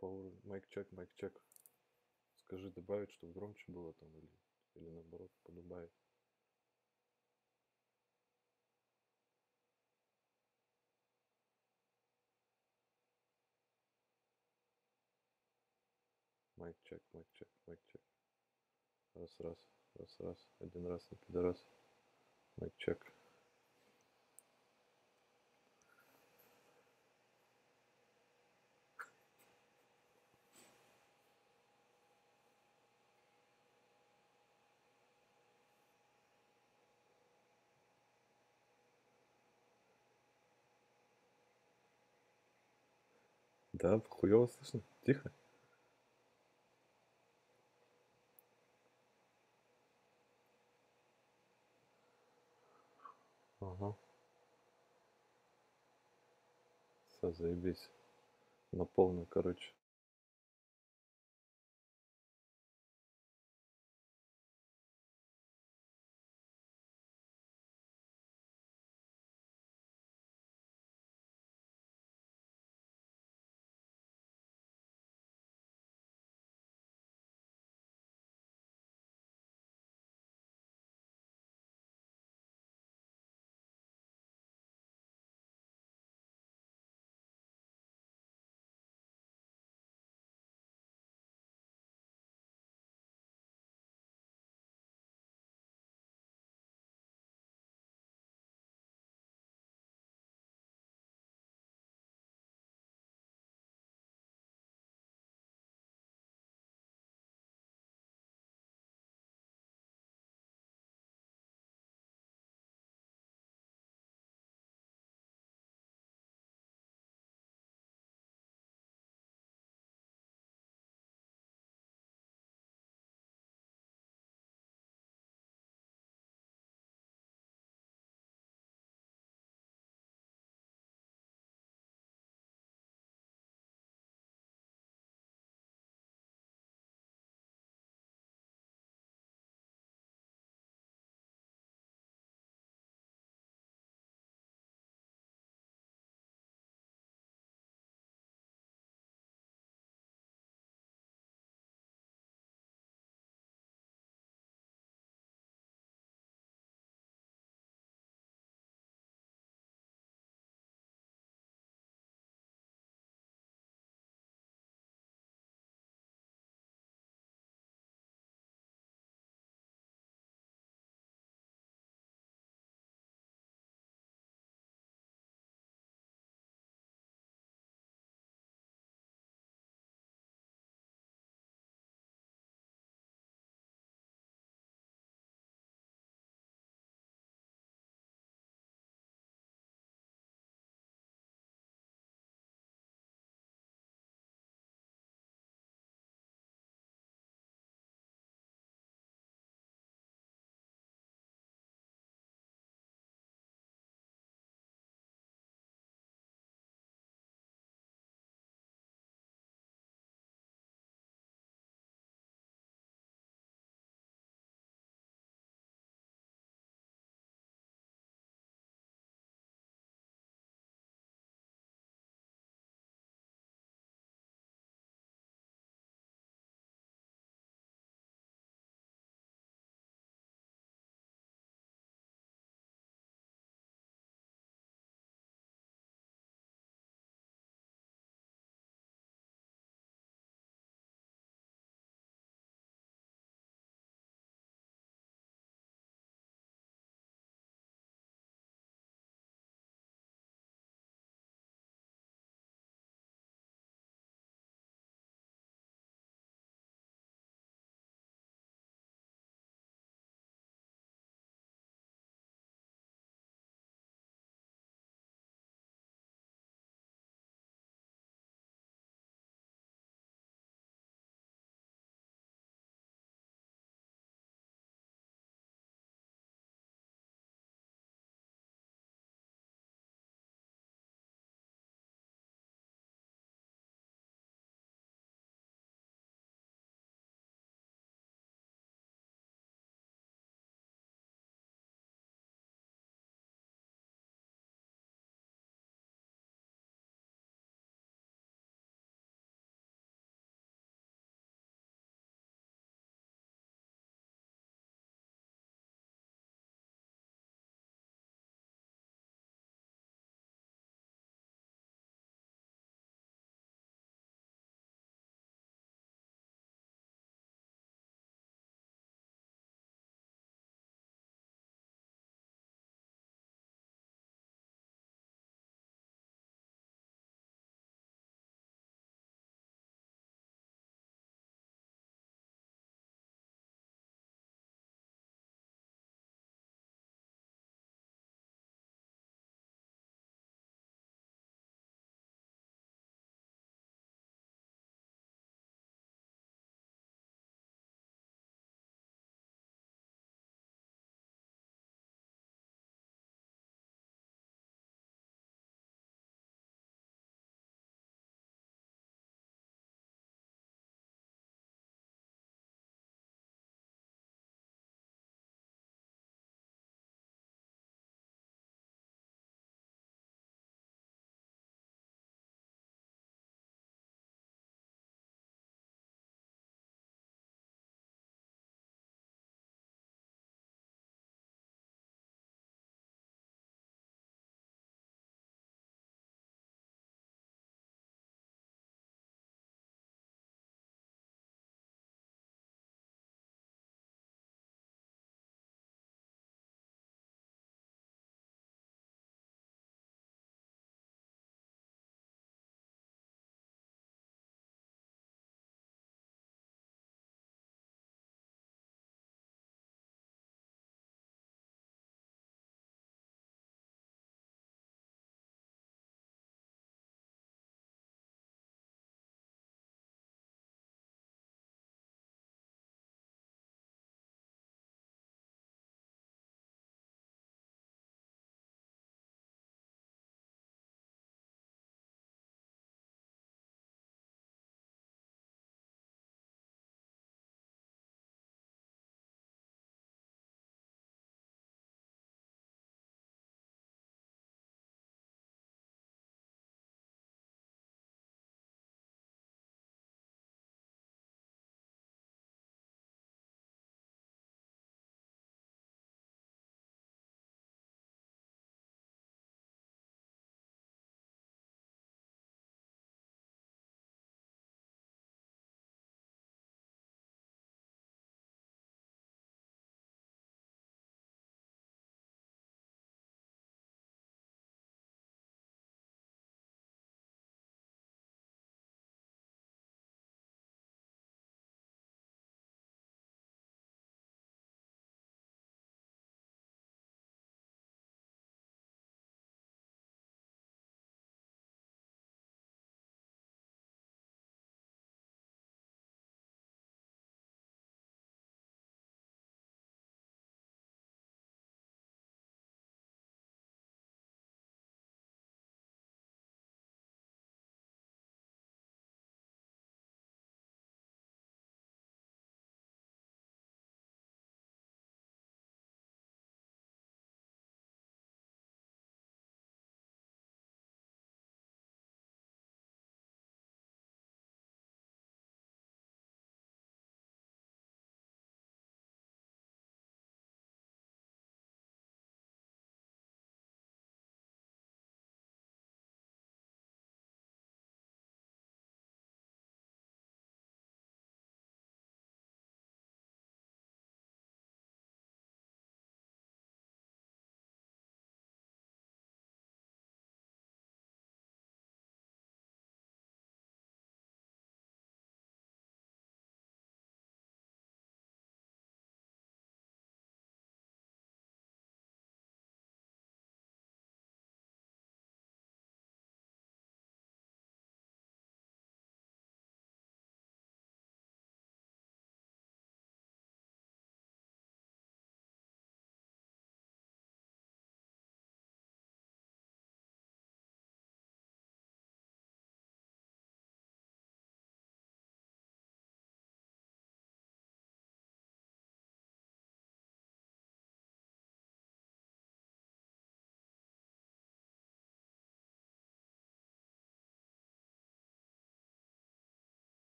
По уровню. Майк чек. Скажи, добавить, чтобы громче было там или наоборот подубавить. Майк чек. Раз. Один раз на пидорас. Майк чек. Да, хуёво слышно. Тихо. Ага. Всё, заебись. На полную, короче.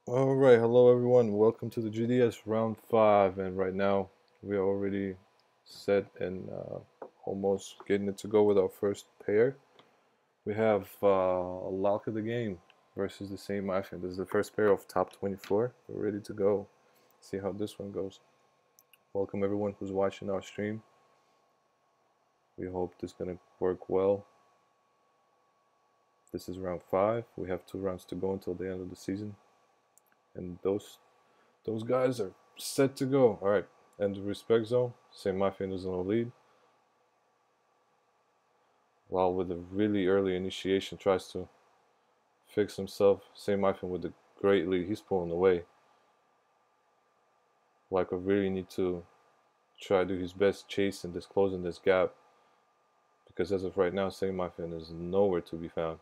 All right, hello everyone. Welcome to the GDS Round 5. And right now, we are already set and almost getting it to go with our first pair. We have a lock of the game versus the same iPhone. This is the first pair of top 24. We're ready to go. See how this one goes. Welcome everyone who's watching our stream. We hope this is going to work well. This is round 5. We have 2 rounds to go until the end of the season. And those guys are set to go. All right, end of respect zone. Same Mafia is in the lead. While with a really early initiation tries to fix himself. Same Mafia with a great lead. He's pulling away. Like I really need to try to do his best chasing this, closing this gap. Because as of right now, Same Mafia is nowhere to be found.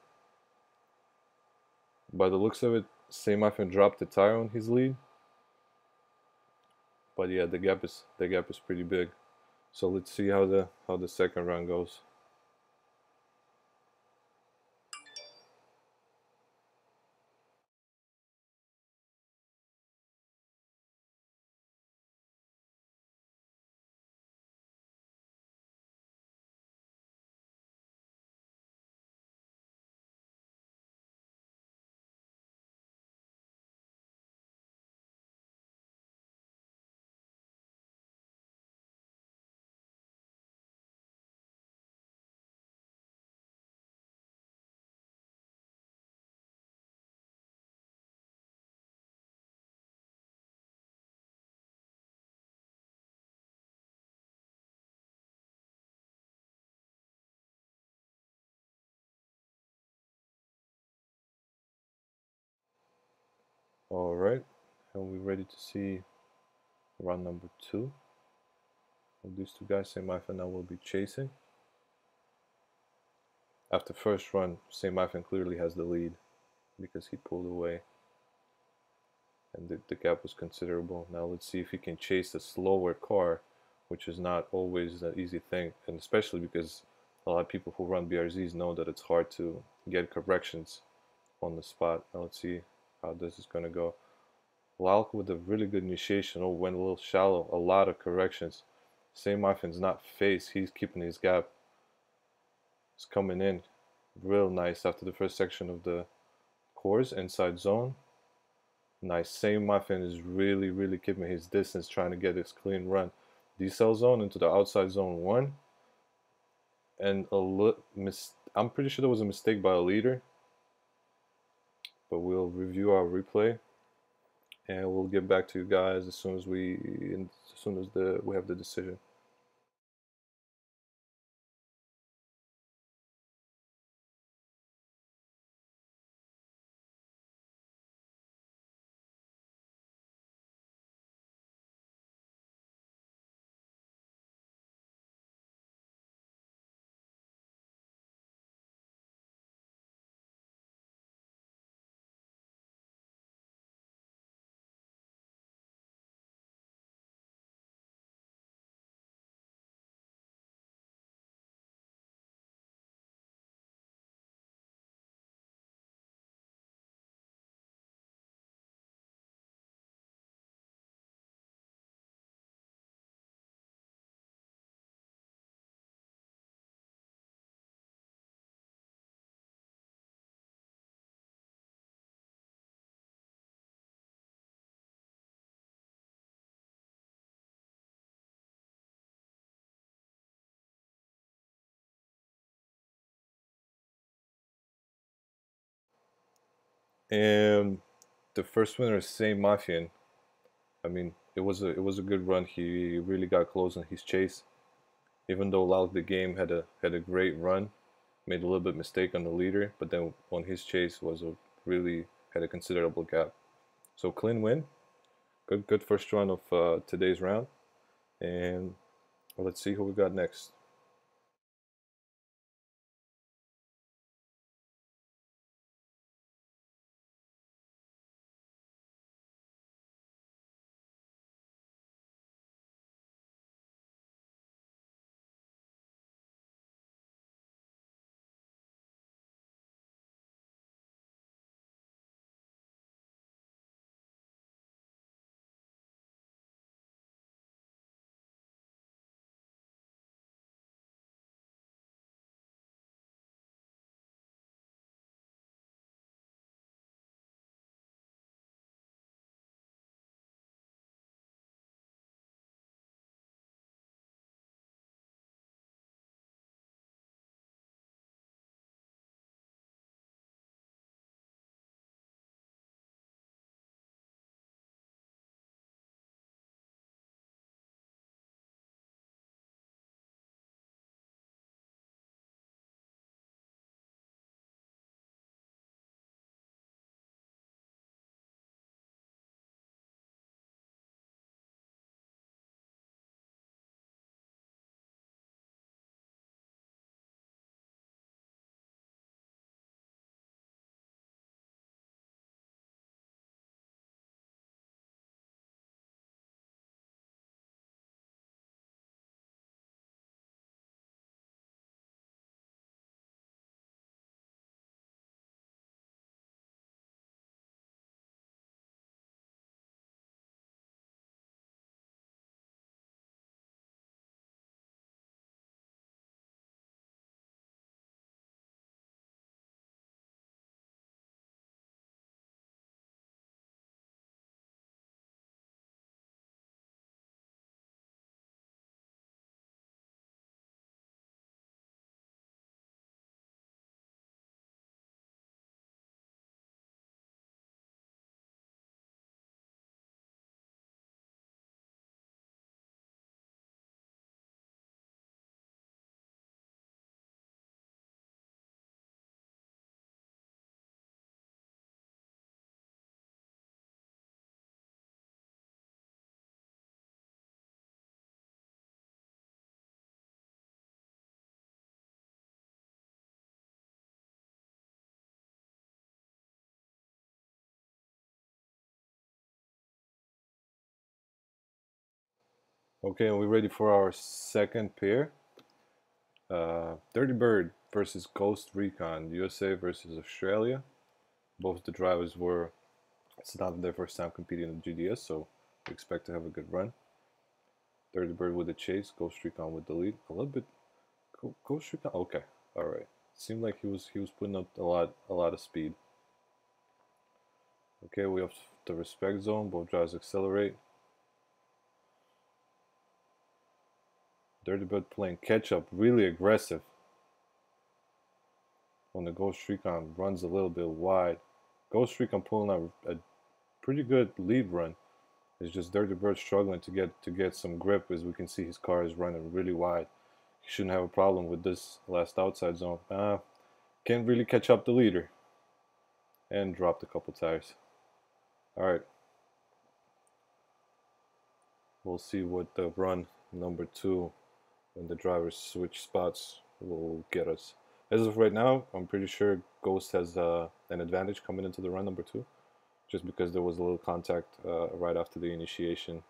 By the looks of it, Same Mafia dropped the tire on his lead. But yeah, the gap is pretty big. So let's see how the second round goes. All right, and we're ready to see round number 2. And these two guys, Same Mafia now will be chasing. After first run, Same Mafia clearly has the lead because he pulled away. And the gap was considerable. Now let's see if he can chase a slower car, which is not always an easy thing, and especially because a lot of people who run BRZs know that it's hard to get corrections on the spot. Now let's see how this is going to go. Lalk with a really good initiation. Oh, went a little shallow. A lot of corrections. Same Maffin's not face. He's keeping his gap. He's coming in real nice after the first section of the course. Inside zone. Nice. Same Muffin is really keeping his distance, trying to get his clean run. Decel zone into the outside zone 1. And I'm pretty sure there was a mistake by a leader. But we'll review our replay. And we'll get back to you guys as soon as we have the decision. And the first winner is Saint Mafian. I mean, it was a good run. He really got close on his chase. Even though Lauk the game had a great run, made a little bit mistake on the leader, but then on his chase was a really had a considerable gap. So clean win. Good first run of today's round. And let's see who we got next. Okay, and we're ready for our second pair. Dirty Bird versus Ghost Recon, USA versus Australia. Both the drivers were, it's not their first time competing in the GDS, so we expect to have a good run. Dirty Bird with the chase, Ghost Recon with the lead. A little bit, Ghost Recon, okay, all right. Seemed like he was putting up a lot of speed. Okay, we have the respect zone, both drivers accelerate. Dirty Bird playing catch up, really aggressive. When the Ghost Recon runs a little bit wide. Ghost Recon pulling out a pretty good lead run. It's just Dirty Bird struggling to get some grip, as we can see his car is running really wide. He shouldn't have a problem with this last outside zone. Can't really catch up the leader. And dropped a couple tires. Alright. We'll see what the run number 2, when the drivers switch spots, will get us. As of right now, I'm pretty sure Ghost has an advantage coming into the run number 2, just because there was a little contact right after the initiation.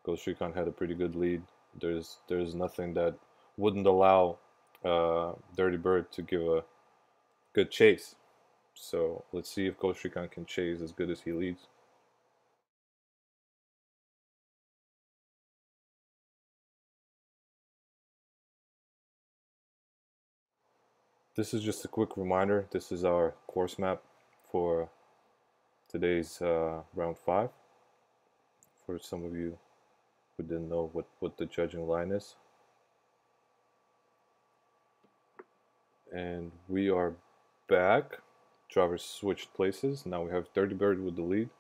Ghost Recon had a pretty good lead. There's nothing that wouldn't allow Dirty Bird to give a good chase. So let's see if Ghost Recon can chase as good as he leads. This is just a quick reminder. This is our course map for today's round 5. For some of you who didn't know what the judging line is. And we are back. Drivers switched places. Now we have Dirty Bird with the lead.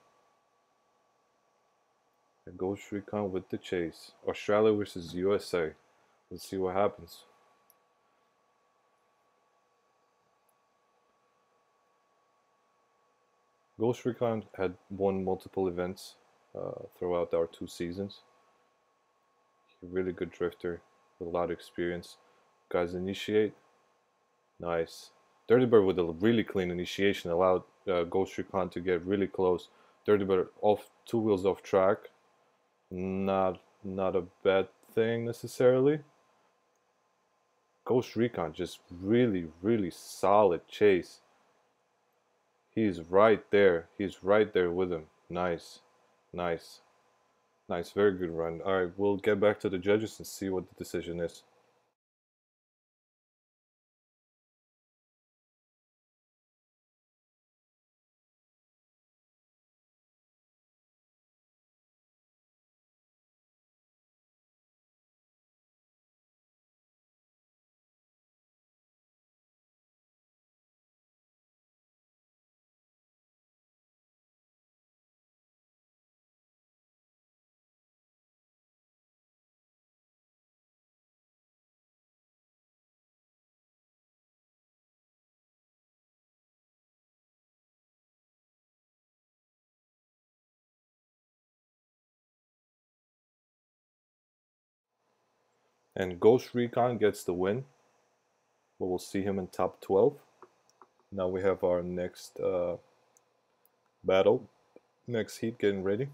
And Ghost Recon with the chase. Australia versus USA. Let's see what happens. Ghost Recon had won multiple events throughout our 2 seasons. He's a really good drifter with a lot of experience. Guys initiate. Nice. Dirty Bird with a really clean initiation allowed Ghost Recon to get really close. Dirty Bird off 2 wheels off track. Not a bad thing necessarily. Ghost Recon just really solid chase. He's right there. He's right there with him. Nice. Nice. Nice. Very good run. Alright, we'll get back to the judges and see what the decision is. And Ghost Recon gets the win. But we'll see him in top 12. Now we have our next battle. Next heat getting ready.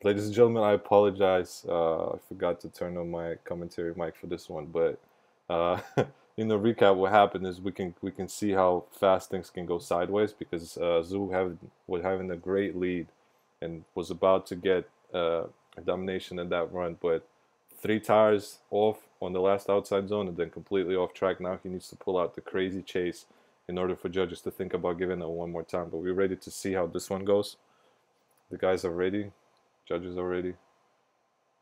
Ladies and gentlemen, I apologize. I forgot to turn on my commentary mic for this one, but uh, in the recap, what happened is we can see how fast things can go sideways because was having a great lead and was about to get a domination in that run, but three tires off on the last outside zone and then completely off track. Now he needs to pull out the crazy chase in order for judges to think about giving it one more time. But we're ready to see how this one goes. The guys are ready. Judges are ready.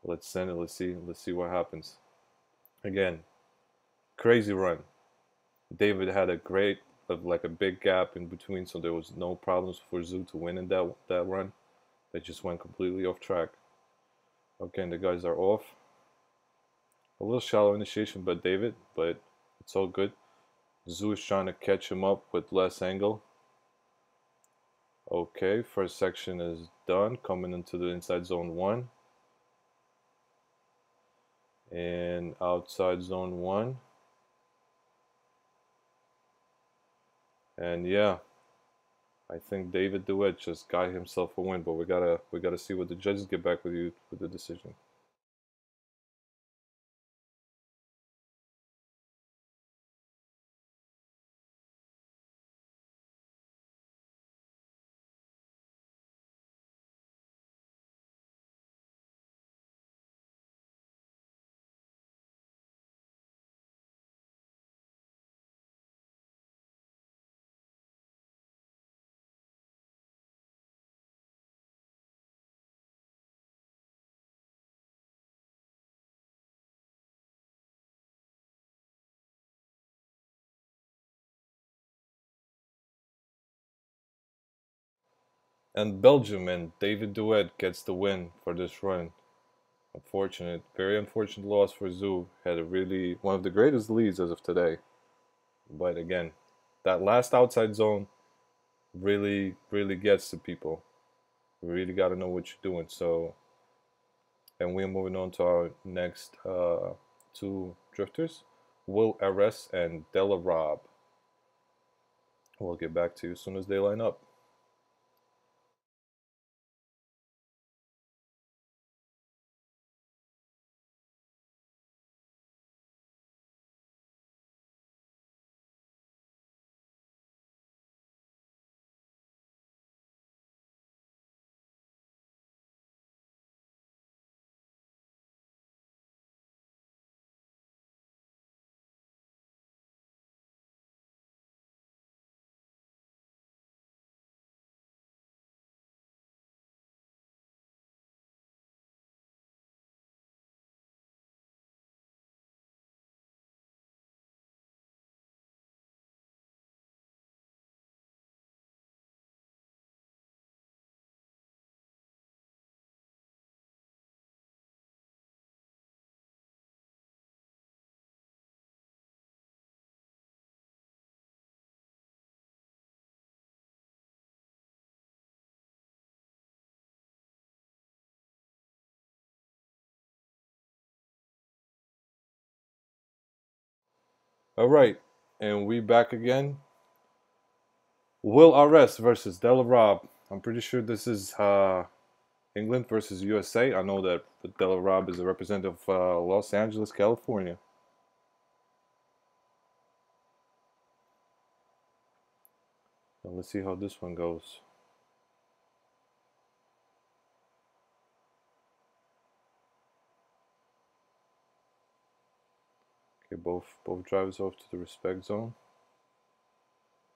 Let's send it. Let's see. Let's see what happens. Again, crazy run. David had a great, like a big gap in between, so there was no problems for Zoo to win in that run. They just went completely off track. Okay, and the guys are off. A little shallow initiation by David, but it's all good. Zoo is trying to catch him up with less angle. Okay, first section is done. Coming into the inside zone 1. And outside zone 1. And yeah, I think David DeWitt just got himself a win, but we gotta see what the judges get back with you with the decision. And Belgium and David DeWitt gets the win for this run. Unfortunate, very unfortunate loss for Zoo. Had a really one of the greatest leads as of today. But again, that last outside zone really gets to people. You really got to know what you're doing. So, and we're moving on to our next two drifters, Will Arrest and Della Rob. We'll get back to you as soon as they line up. All right, and we back again. Will Arrest versus Della Rob. I'm pretty sure this is England versus USA. I know that Della Rob is a representative of Los Angeles, California. Now let's see how this one goes. Okay, both drivers off to the respect zone.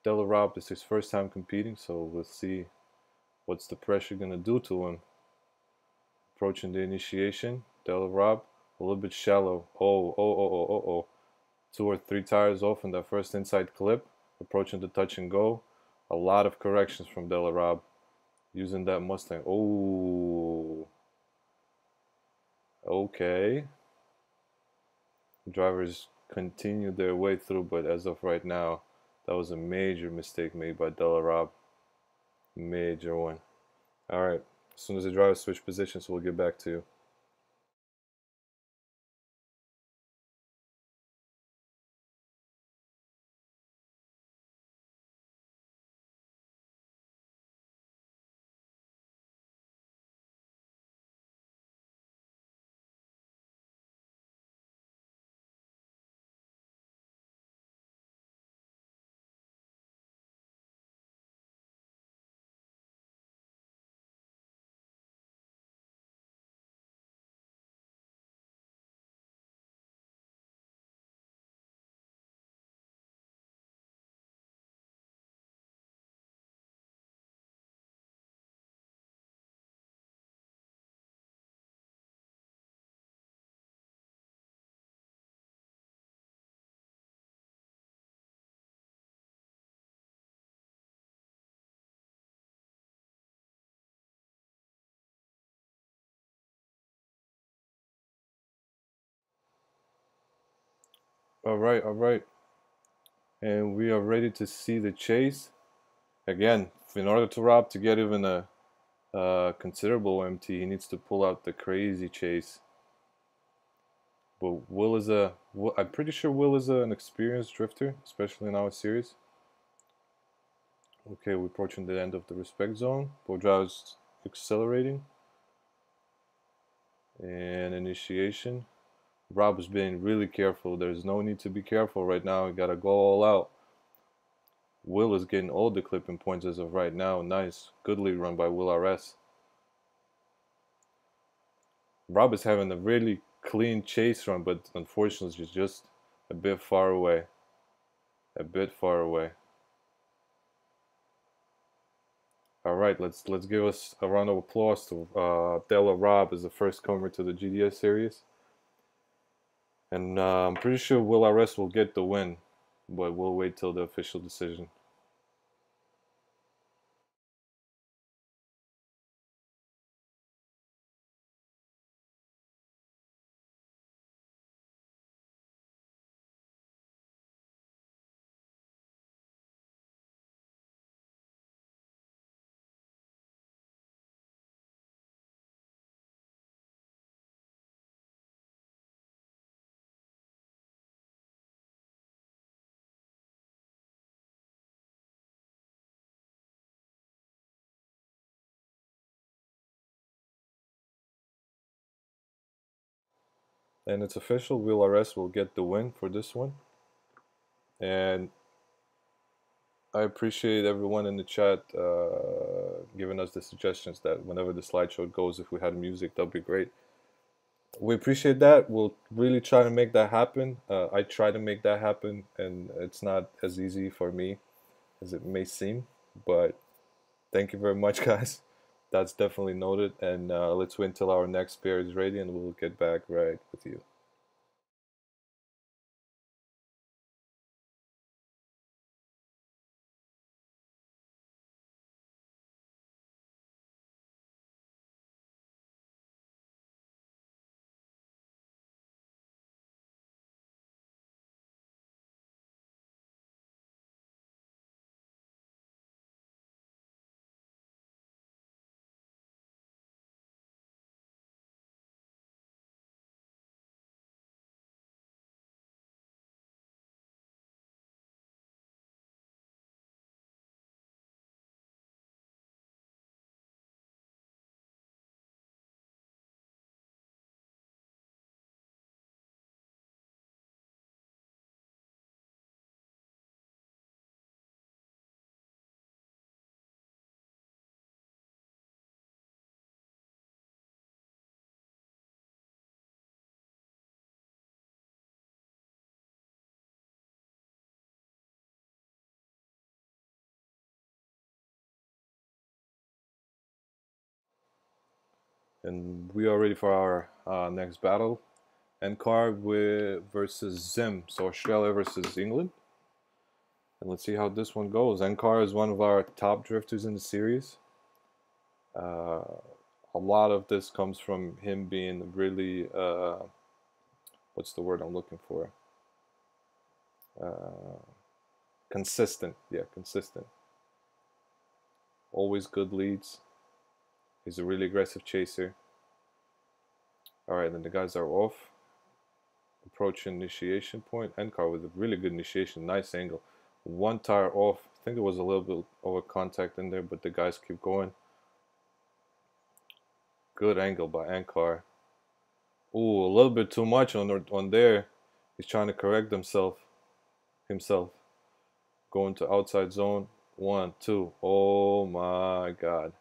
Della Rob is his first time competing, so let's see what's the pressure gonna do to him. Approaching the initiation, Della Rob a little bit shallow. Oh. 2 or 3 tires off in that first inside clip. Approaching the touch and go. A lot of corrections from Della Rob using that Mustang. Oh, okay. Drivers continue their way through, but as of right now, that was a major mistake made by Della Rob. Major one. All right. As soon as the drivers switch positions, we'll get back to you. All right, all right. And we are ready to see the chase. Again, in order to Rob to get even a considerable MT, he needs to pull out the crazy chase. But Will is I'm pretty sure Will is an experienced drifter, especially in our series. Okay, we're approaching the end of the respect zone. Bodrao is accelerating. And initiation. Rob is being really careful. There's no need to be careful right now. We gotta go all out. Will is getting all the clipping points as of right now. Nice. Good lead run by Will RS. Rob is having a really clean chase run, but unfortunately it's just a bit far away. A bit far away. All right, let's give us a round of applause to Della Rob as the first comer to the GDS series. And I'm pretty sure Will RS will get the win, but we'll wait till the official decision. And it's official, Will RS will get the win for this one. And I appreciate everyone in the chat giving us the suggestions that whenever the slideshow goes, if we had music, that'd be great. We appreciate that. We'll really try to make that happen. I try to make that happen, and it's not as easy for me as it may seem. But thank you very much, guys. That's definitely noted. And let's wait until our next pair is ready, and we'll get back right with you. And we are ready for our next battle. NCAR versus Zim, so Australia versus England. And let's see how this one goes. NCAR is one of our top drifters in the series. A lot of this comes from him being really, what's the word I'm looking for? Uh, Consistent. Yeah, consistent. Always good leads. He's a really aggressive chaser. All right, then the guys are off. Approaching initiation point. NCAR with a really good initiation. Nice angle. One tire off. I think there was a little bit of contact in there, but the guys keep going. Good angle by NCAR. Ooh, a little bit too much on there. He's trying to correct himself. Going to outside zone. 1, 2. Oh my God.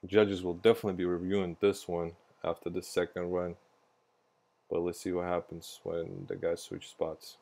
Judges will definitely be reviewing this one after the second run. But let's see what happens when the guys switch spots.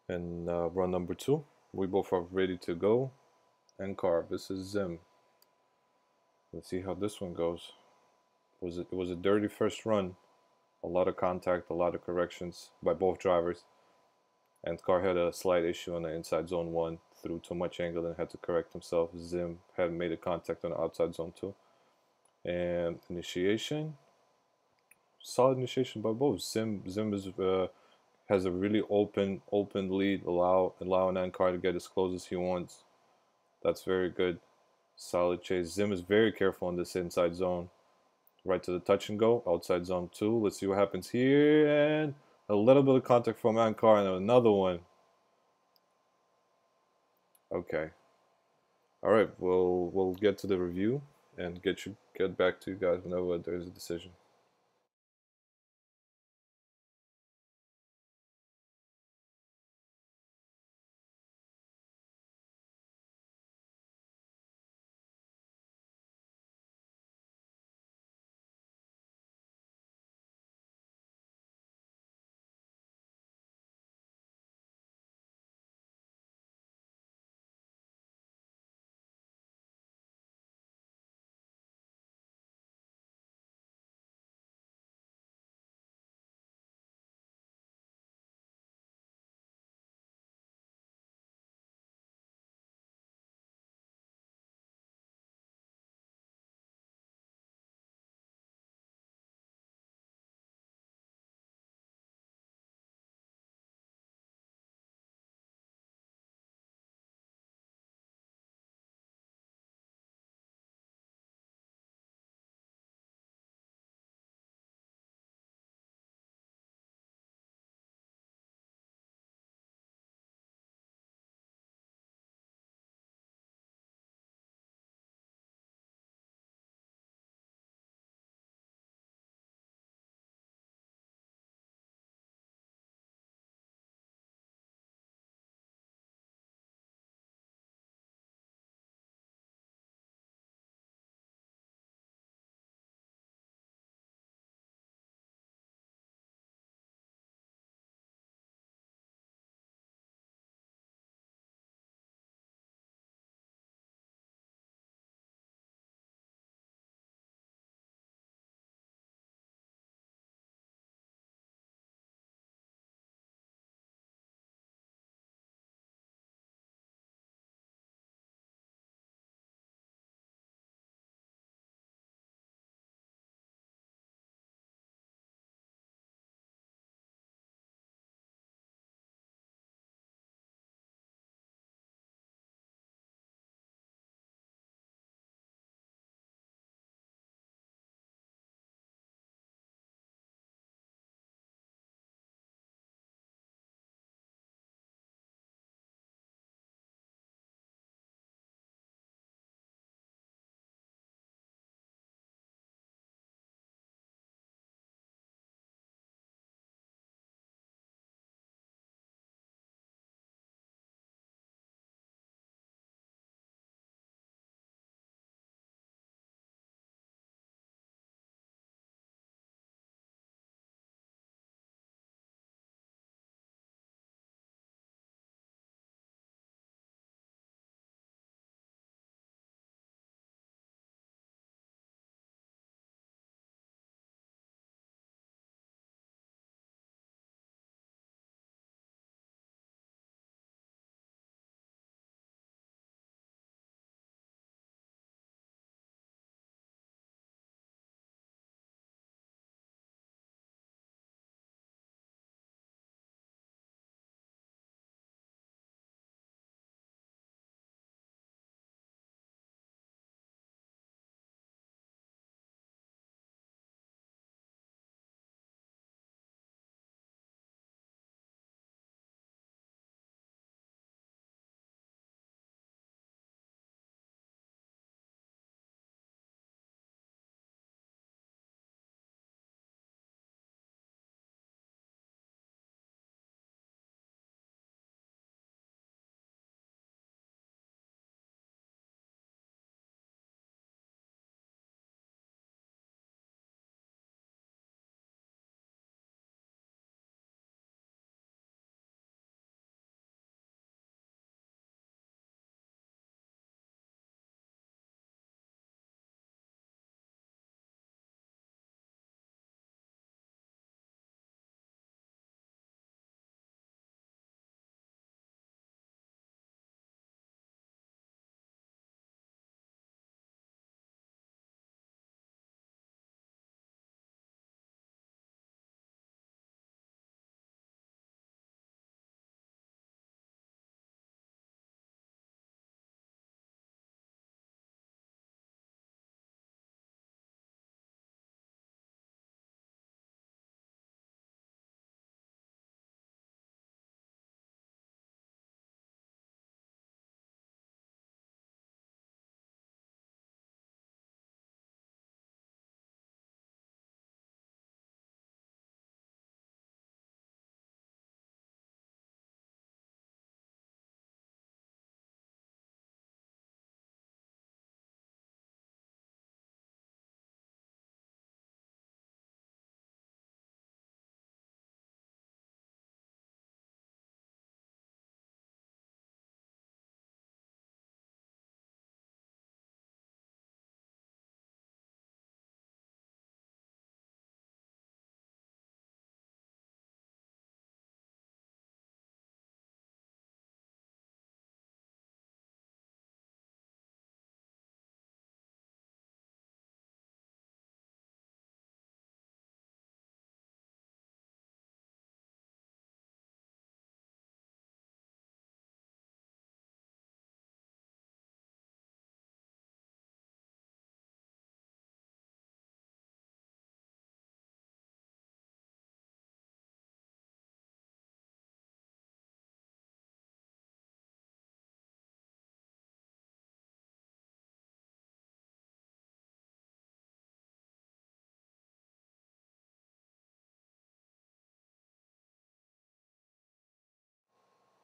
And run number 2. We both are ready to go. And car. This is Zim. Let's see how this one goes. It was a dirty first run. A lot of contact, a lot of corrections by both drivers. And Carr had a slight issue on the inside zone 1, threw too much angle and had to correct himself. Zim had made a contact on the outside zone 2. And initiation, solid initiation by both. Zim is has a really open lead, allowing Ankar to get as close as he wants. That's very good. Solid chase. Zim is very careful on this inside zone. Right to the touch and go. Outside zone 2. Let's see what happens here. And a little bit of contact from Ankar and another one. Okay. All right. We'll get to the review and get back to you guys whenever there's a decision.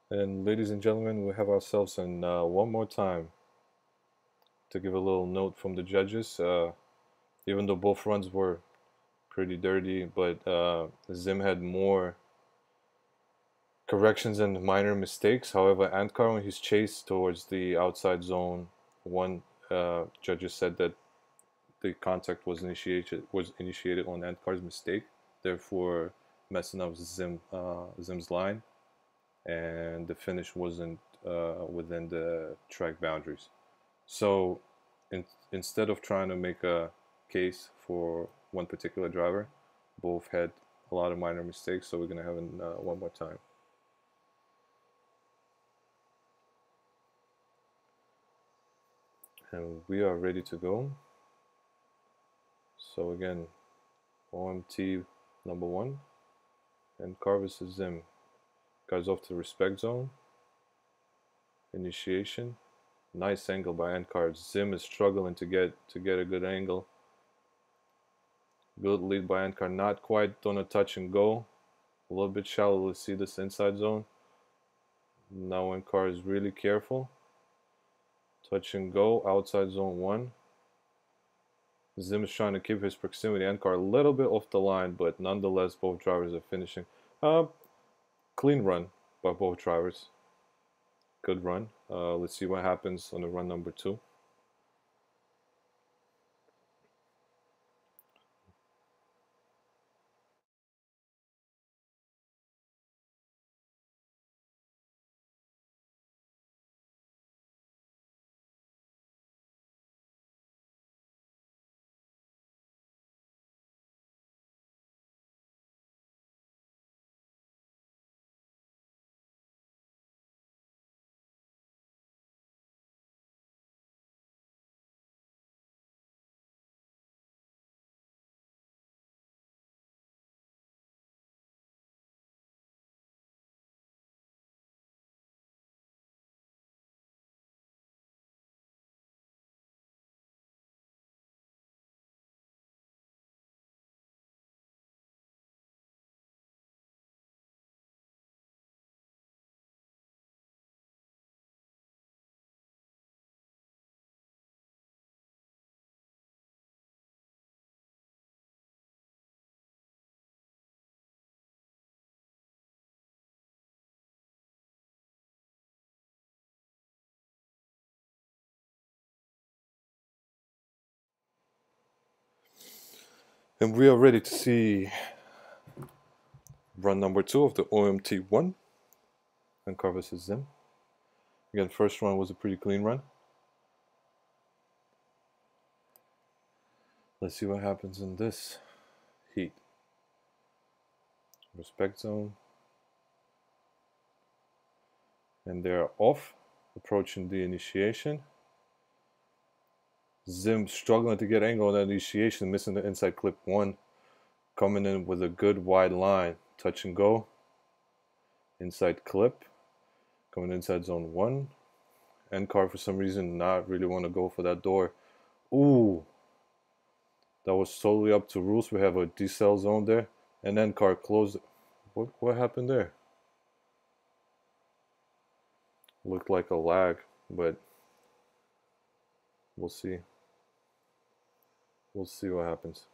And ladies and gentlemen, we have ourselves in one more time to give a little note from the judges. Even though both runs were pretty dirty, but Zim had more corrections and minor mistakes. However, Antkar, when he's chased towards the outside zone, one judges said that the contact was initiated on Antkar's mistake, therefore messing up Zim's line, and the finish wasn't within the track boundaries. So instead of trying to make a case for one particular driver, both had a lot of minor mistakes. So we're gonna have it one more time. And we are ready to go. So again, OMT number 1 and Carvis Zim. Guys off to the respect zone. Initiation. Nice angle by Ankar. Zim is struggling to get a good angle. Good lead by Ankar. Not quite on a touch and go. A little bit shallow. Let's see this inside zone. Now Ankar is really careful. Touch and go. Outside zone 1. Zim is trying to keep his proximity. Ankar a little bit off the line, but nonetheless both drivers are finishing. Clean run by both drivers. Good run. Let's see what happens on the run number 2. And we are ready to see run number 2 of the OMT1 and Carvis Zim. Again, first run was a pretty clean run. Let's see what happens in this heat. Respect zone. And they're off, approaching the initiation. Zim struggling to get angle on that initiation, missing the inside clip 1. Coming in with a good wide line. Touch and go. Inside clip. Coming inside zone 1. Car for some reason not really want to go for that door. Ooh. That was solely up to rules. We have a decel zone there. And car closed. What happened there? Looked like a lag, but we'll see. We'll see what happens.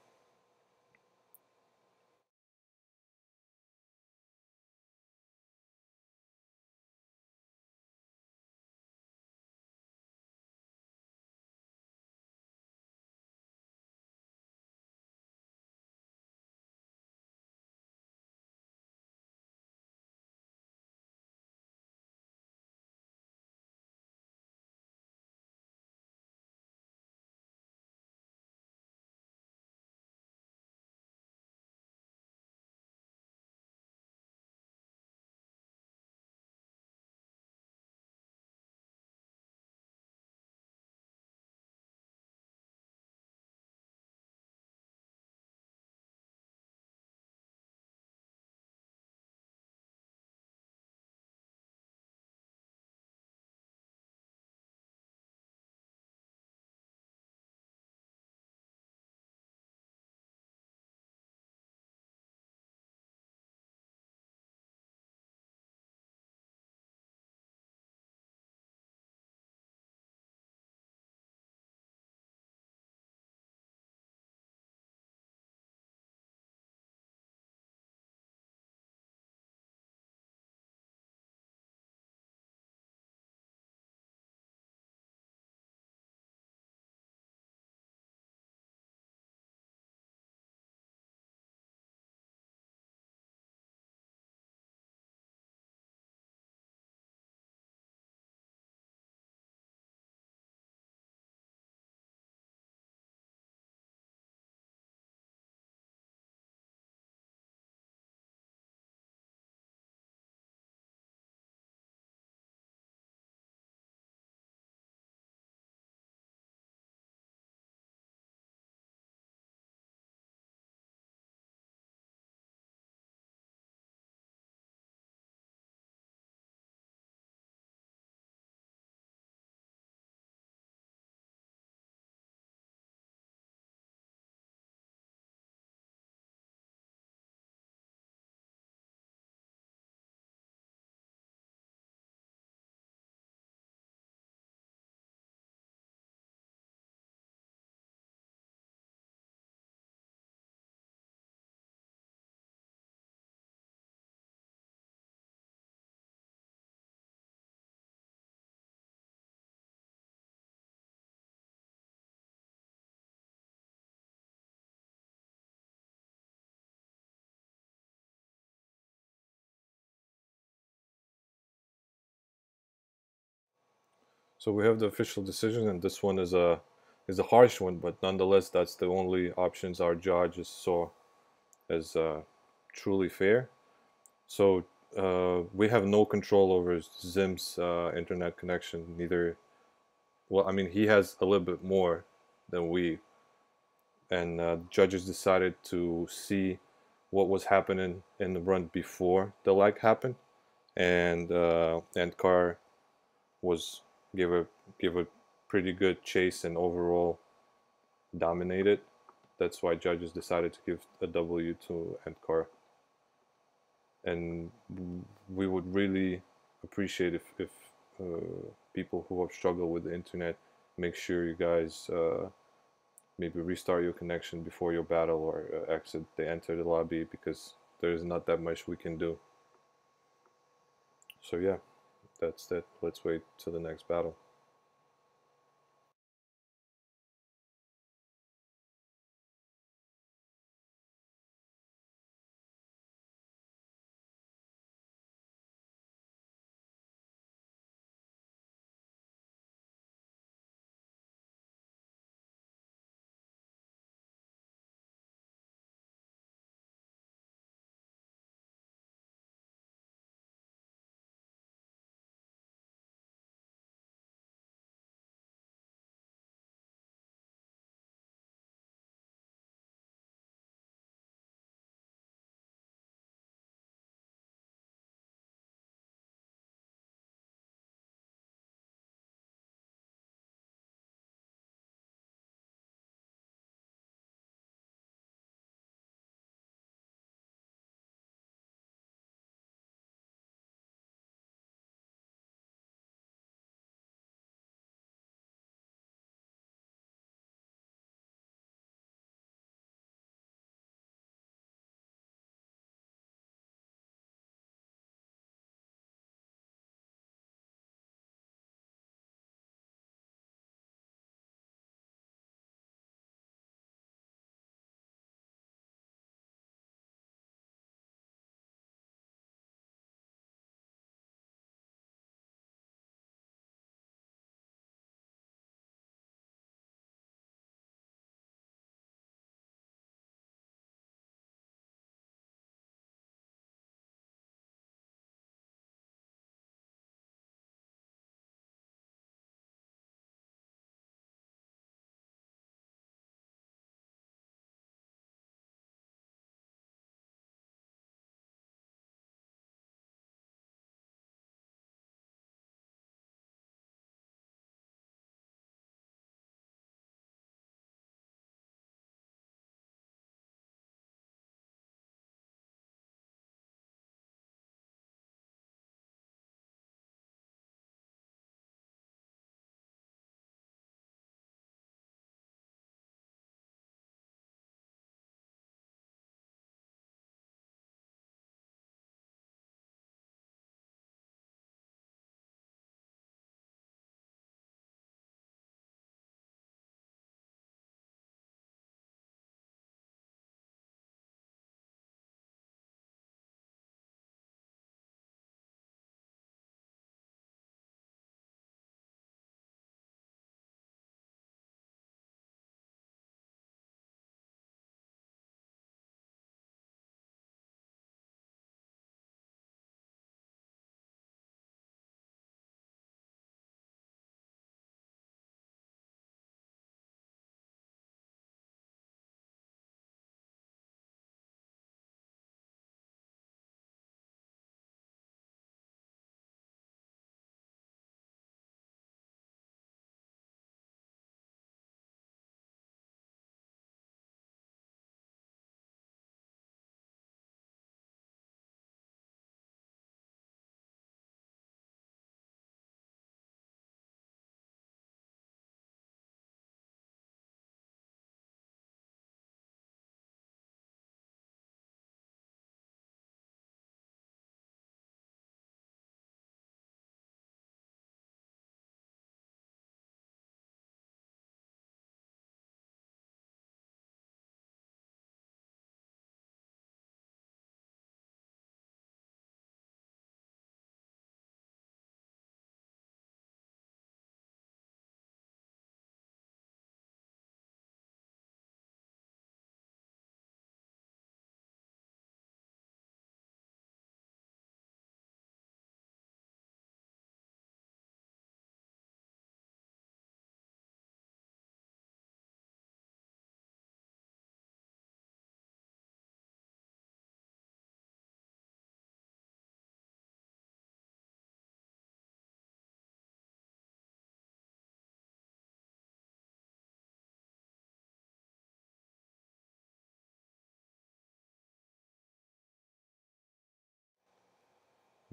So we have the official decision, and this one is a harsh one, but nonetheless, that's the only options our judges saw as truly fair. So we have no control over Zim's internet connection. Neither, well, I mean, he has a little bit more than we, and judges decided to see what was happening in the run before the lag happened, and Carr was give a give a pretty good chase and overall dominated. That's why judges decided to give a W to Car, and we would really appreciate if people who have struggled with the internet make sure you guys maybe restart your connection before your battle or exit the enter the lobby, because there's not that much we can do. So yeah, that's that. Let's wait till the next battle.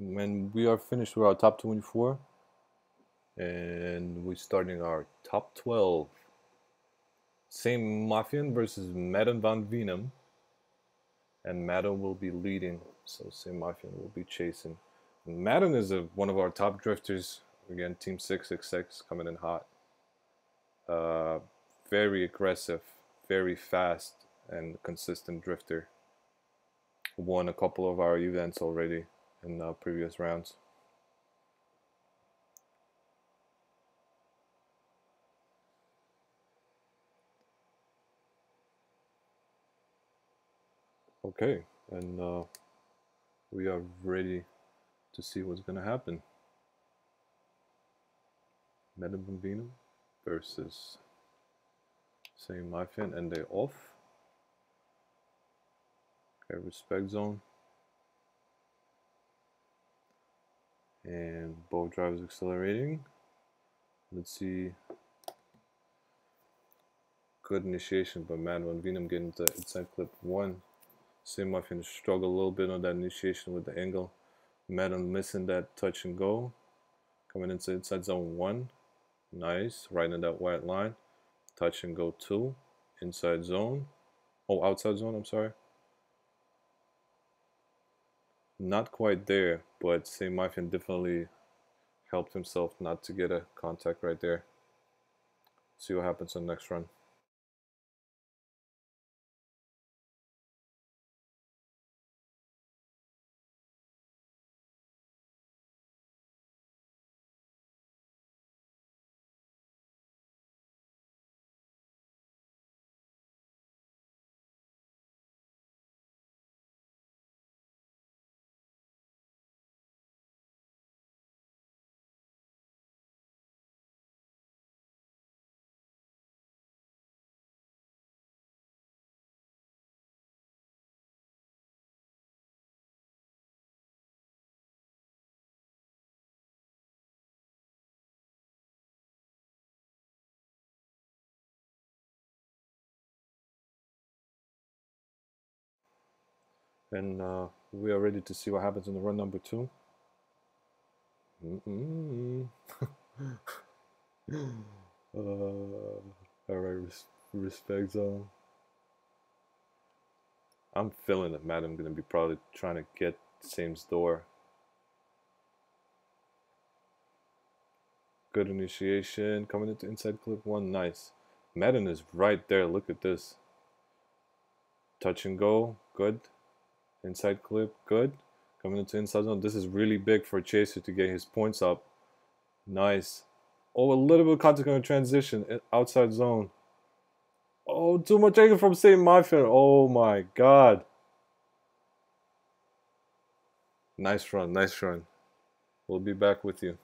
And we are finished with our top 24. And we're starting our top 12. Same Mafian versus Madden Van Venum. And Madden will be leading, so Same Mafian will be chasing. And Madden is one of our top drifters. Again, Team 666 coming in hot. Very aggressive, very fast, and consistent drifter. Won a couple of our events already in previous rounds. Okay, and we are ready to see what's gonna happen. Madden Van Venum versus Same Mafian, and they off. Okay, respect zone. And both drivers accelerating. Let's see. Good initiation, but man, when Venom getting the inside clip 1, Same Mafian struggle a little bit on that initiation with the angle. Madden missing that touch and go. Coming into inside zone 1. Nice. Right in that white line. Touch and go 2. Inside zone. Oh, outside zone, I'm sorry. Not quite there, but Same Mafian definitely helped himself not to get a contact right there. See what happens on the next run. And we are ready to see what happens in the run number 2. Alright, respect zone. I'm feeling that Madam gonna be probably trying to get Same's door. Good initiation. Coming into inside clip 1. Nice. Madden is right there. Look at this. Touch and go. Good. Inside clip. Good. Coming into inside zone. This is really big for Chaser to get his points up. Nice. Oh, a little bit of contact on the transition. Outside zone. Oh, too much angle from Same Mafian. Oh my god. Nice run. Nice run. We'll be back with you.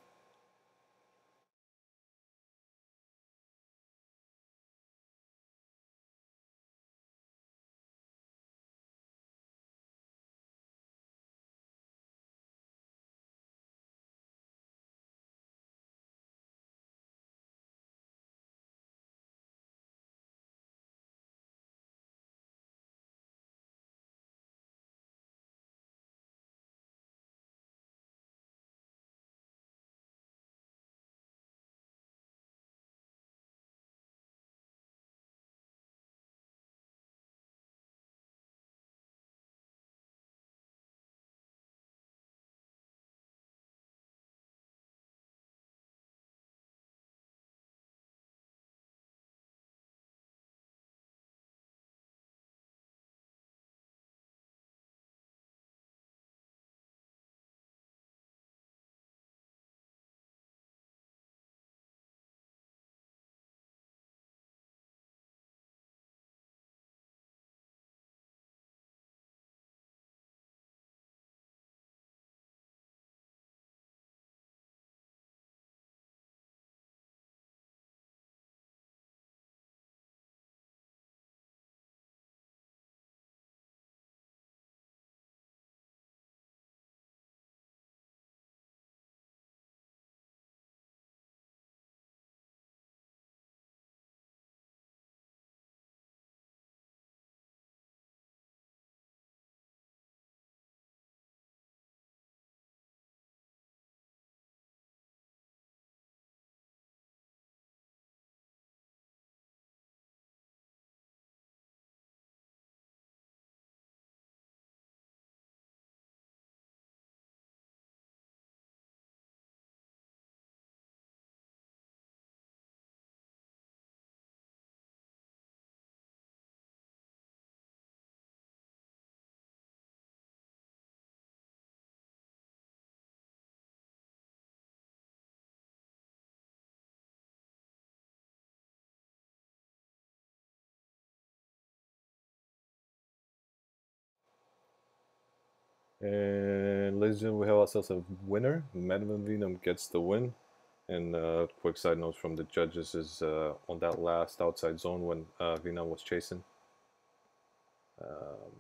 And ladies and gentlemen, we have ourselves a winner. Madam Venom gets the win. And quick side note from the judges is on that last outside zone when Venom was chasing, um,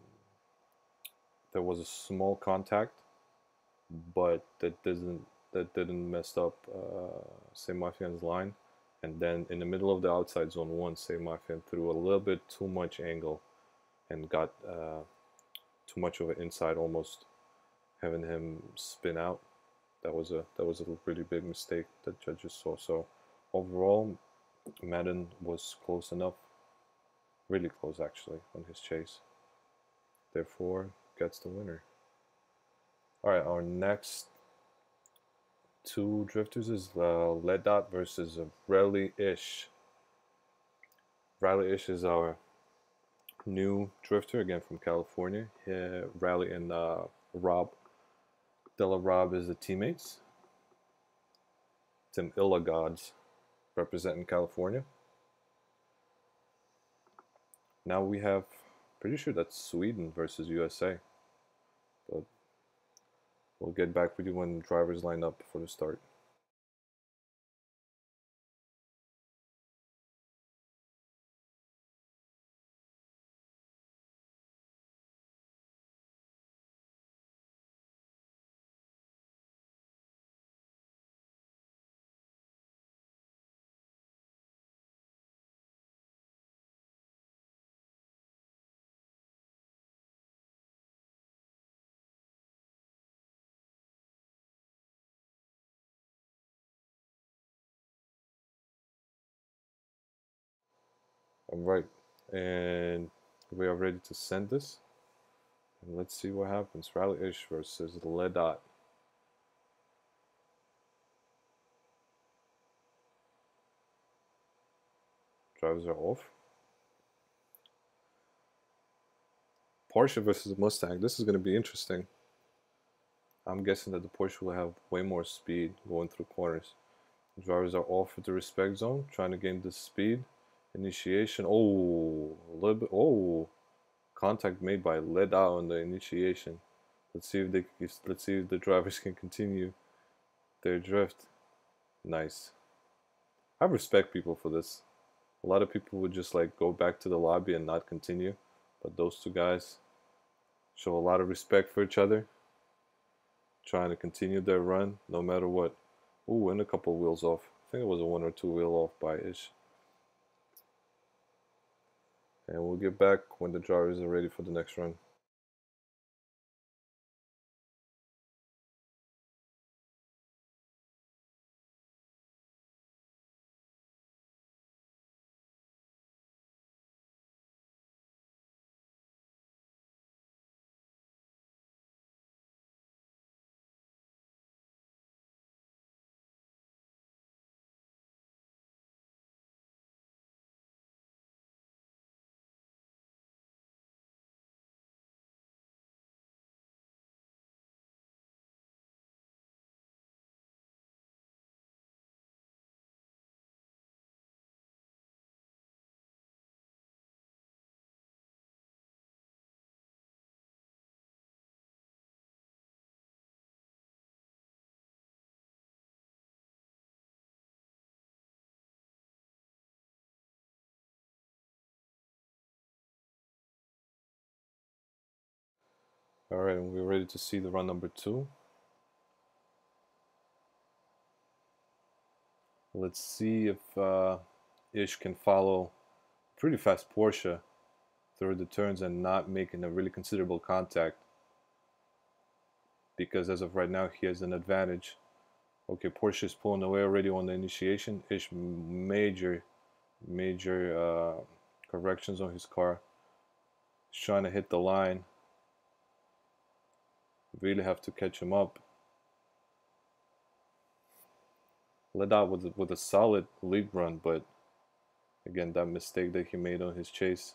there was a small contact, but that didn't mess up Say Mafian's line. And then in the middle of the outside zone one, Say Mafian threw a little bit too much angle and got too much of an inside, almost having him spin out. That was a pretty big mistake that judges saw. So overall, Madden was close enough, really close actually, on his chase. Therefore, gets the winner. All right, our next two drifters is Led Dot versus Rally Ish. Rally Ish is our new drifter again from California. Rally and Rob Della Rob is the teammates. Tim Illagods representing California. Now we have, pretty sure that's Sweden versus USA. But we'll get back with you when drivers line up for the start. All right, and we are ready to send this. And let's see what happens. Rally Ish versus Ledot. Drivers are off. Porsche versus Mustang. This is going to be interesting. I'm guessing that the Porsche will have way more speed going through corners. Drivers are off with the respect zone, trying to gain the speed. Initiation. Oh, a little bit. Oh, contact made by Ledot on the initiation. Let's see if the drivers can continue their drift. Nice. I respect people for this. A lot of people would just like go back to the lobby and not continue, but those two guys show a lot of respect for each other, trying to continue their run no matter what. Ooh, and a couple wheels off. I think it was a one or two wheel off by Ish. And we'll get back when the drivers are ready for the next run. All right, and we're ready to see the run number two. Let's see if Ish can follow pretty fast Porsche through the turns and not making a really considerable contact, because as of right now he has an advantage. Okay, Porsche is pulling away already on the initiation. Ish major corrections on his car. He's trying to hit the line. Really have to catch him up. Led out with a solid lead run, but again, that mistake that he made on his chase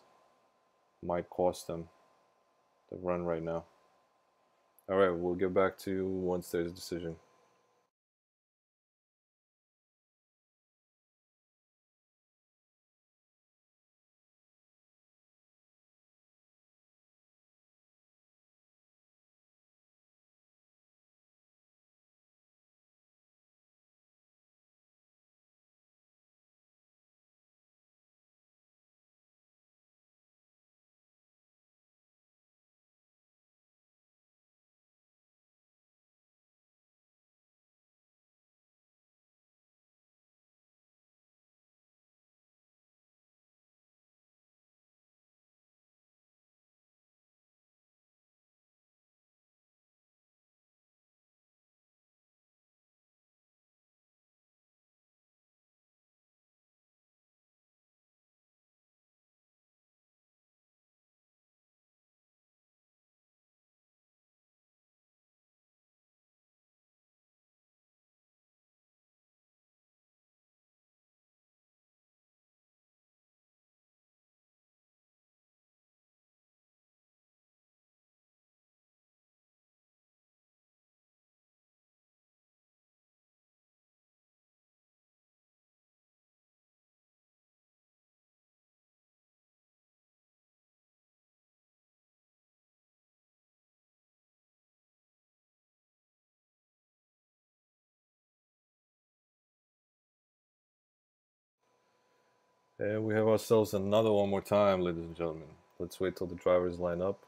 might cost him the run right now. All right, we'll get back to you once there's a decision. And we have ourselves another one more time, ladies and gentlemen. Let's wait till the drivers line up.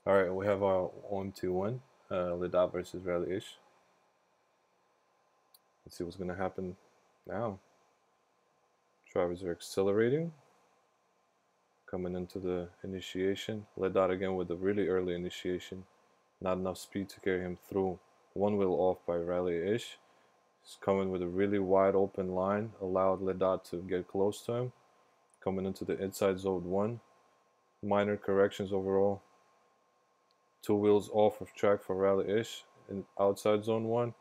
All right, we have our 1-2-1, Ledat versus Rally-ish. Let's see what's going to happen now. Drivers are accelerating, coming into the initiation. Ledat again with a really early initiation. Not enough speed to carry him through. One wheel off by Rally-ish. He's coming with a really wide open line, allowed Ledat to get close to him. Coming into the inside zone 1. Minor corrections overall. 2 wheels off of track for Rally-ish in outside zone 1.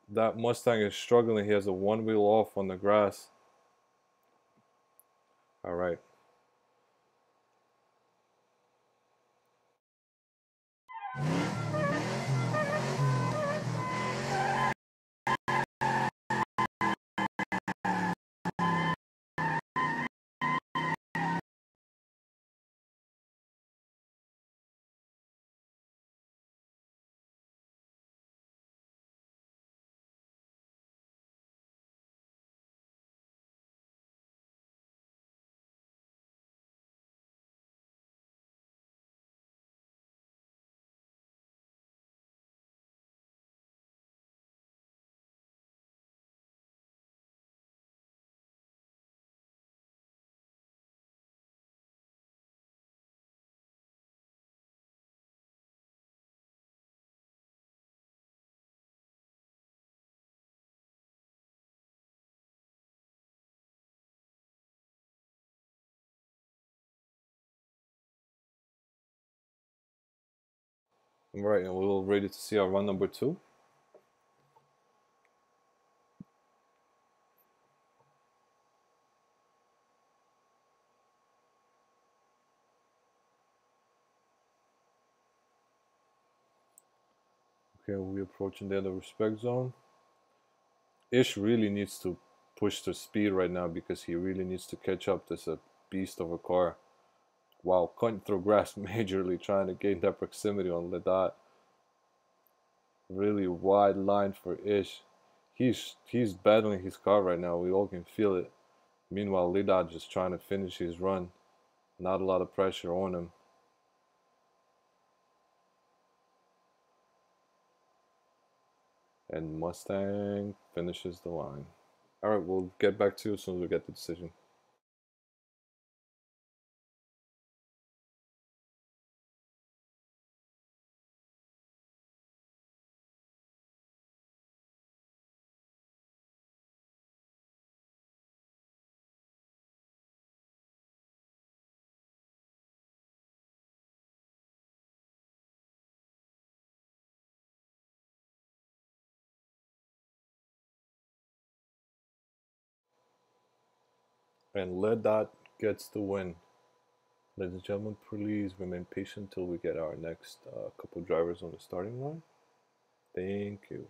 That Mustang is struggling. He has a 1 wheel off on the grass. All right. All right, and we're ready to see our run number 2. Okay, we're approaching the end of respect zone. Ish really needs to push the speed right now because he really needs to catch up. This is a beast of a car. Wow, cutting through grass majorly, trying to gain that proximity on Ledat. Really wide line for Ish. He's battling his car right now. We all can feel it. Meanwhile, Ledat just trying to finish his run. Not a lot of pressure on him. And Mustang finishes the line. All right, we'll get back to you as soon as we get the decision. And Ledat gets the win. Ladies and gentlemen, please remain patient till we get our next couple drivers on the starting line. Thank you.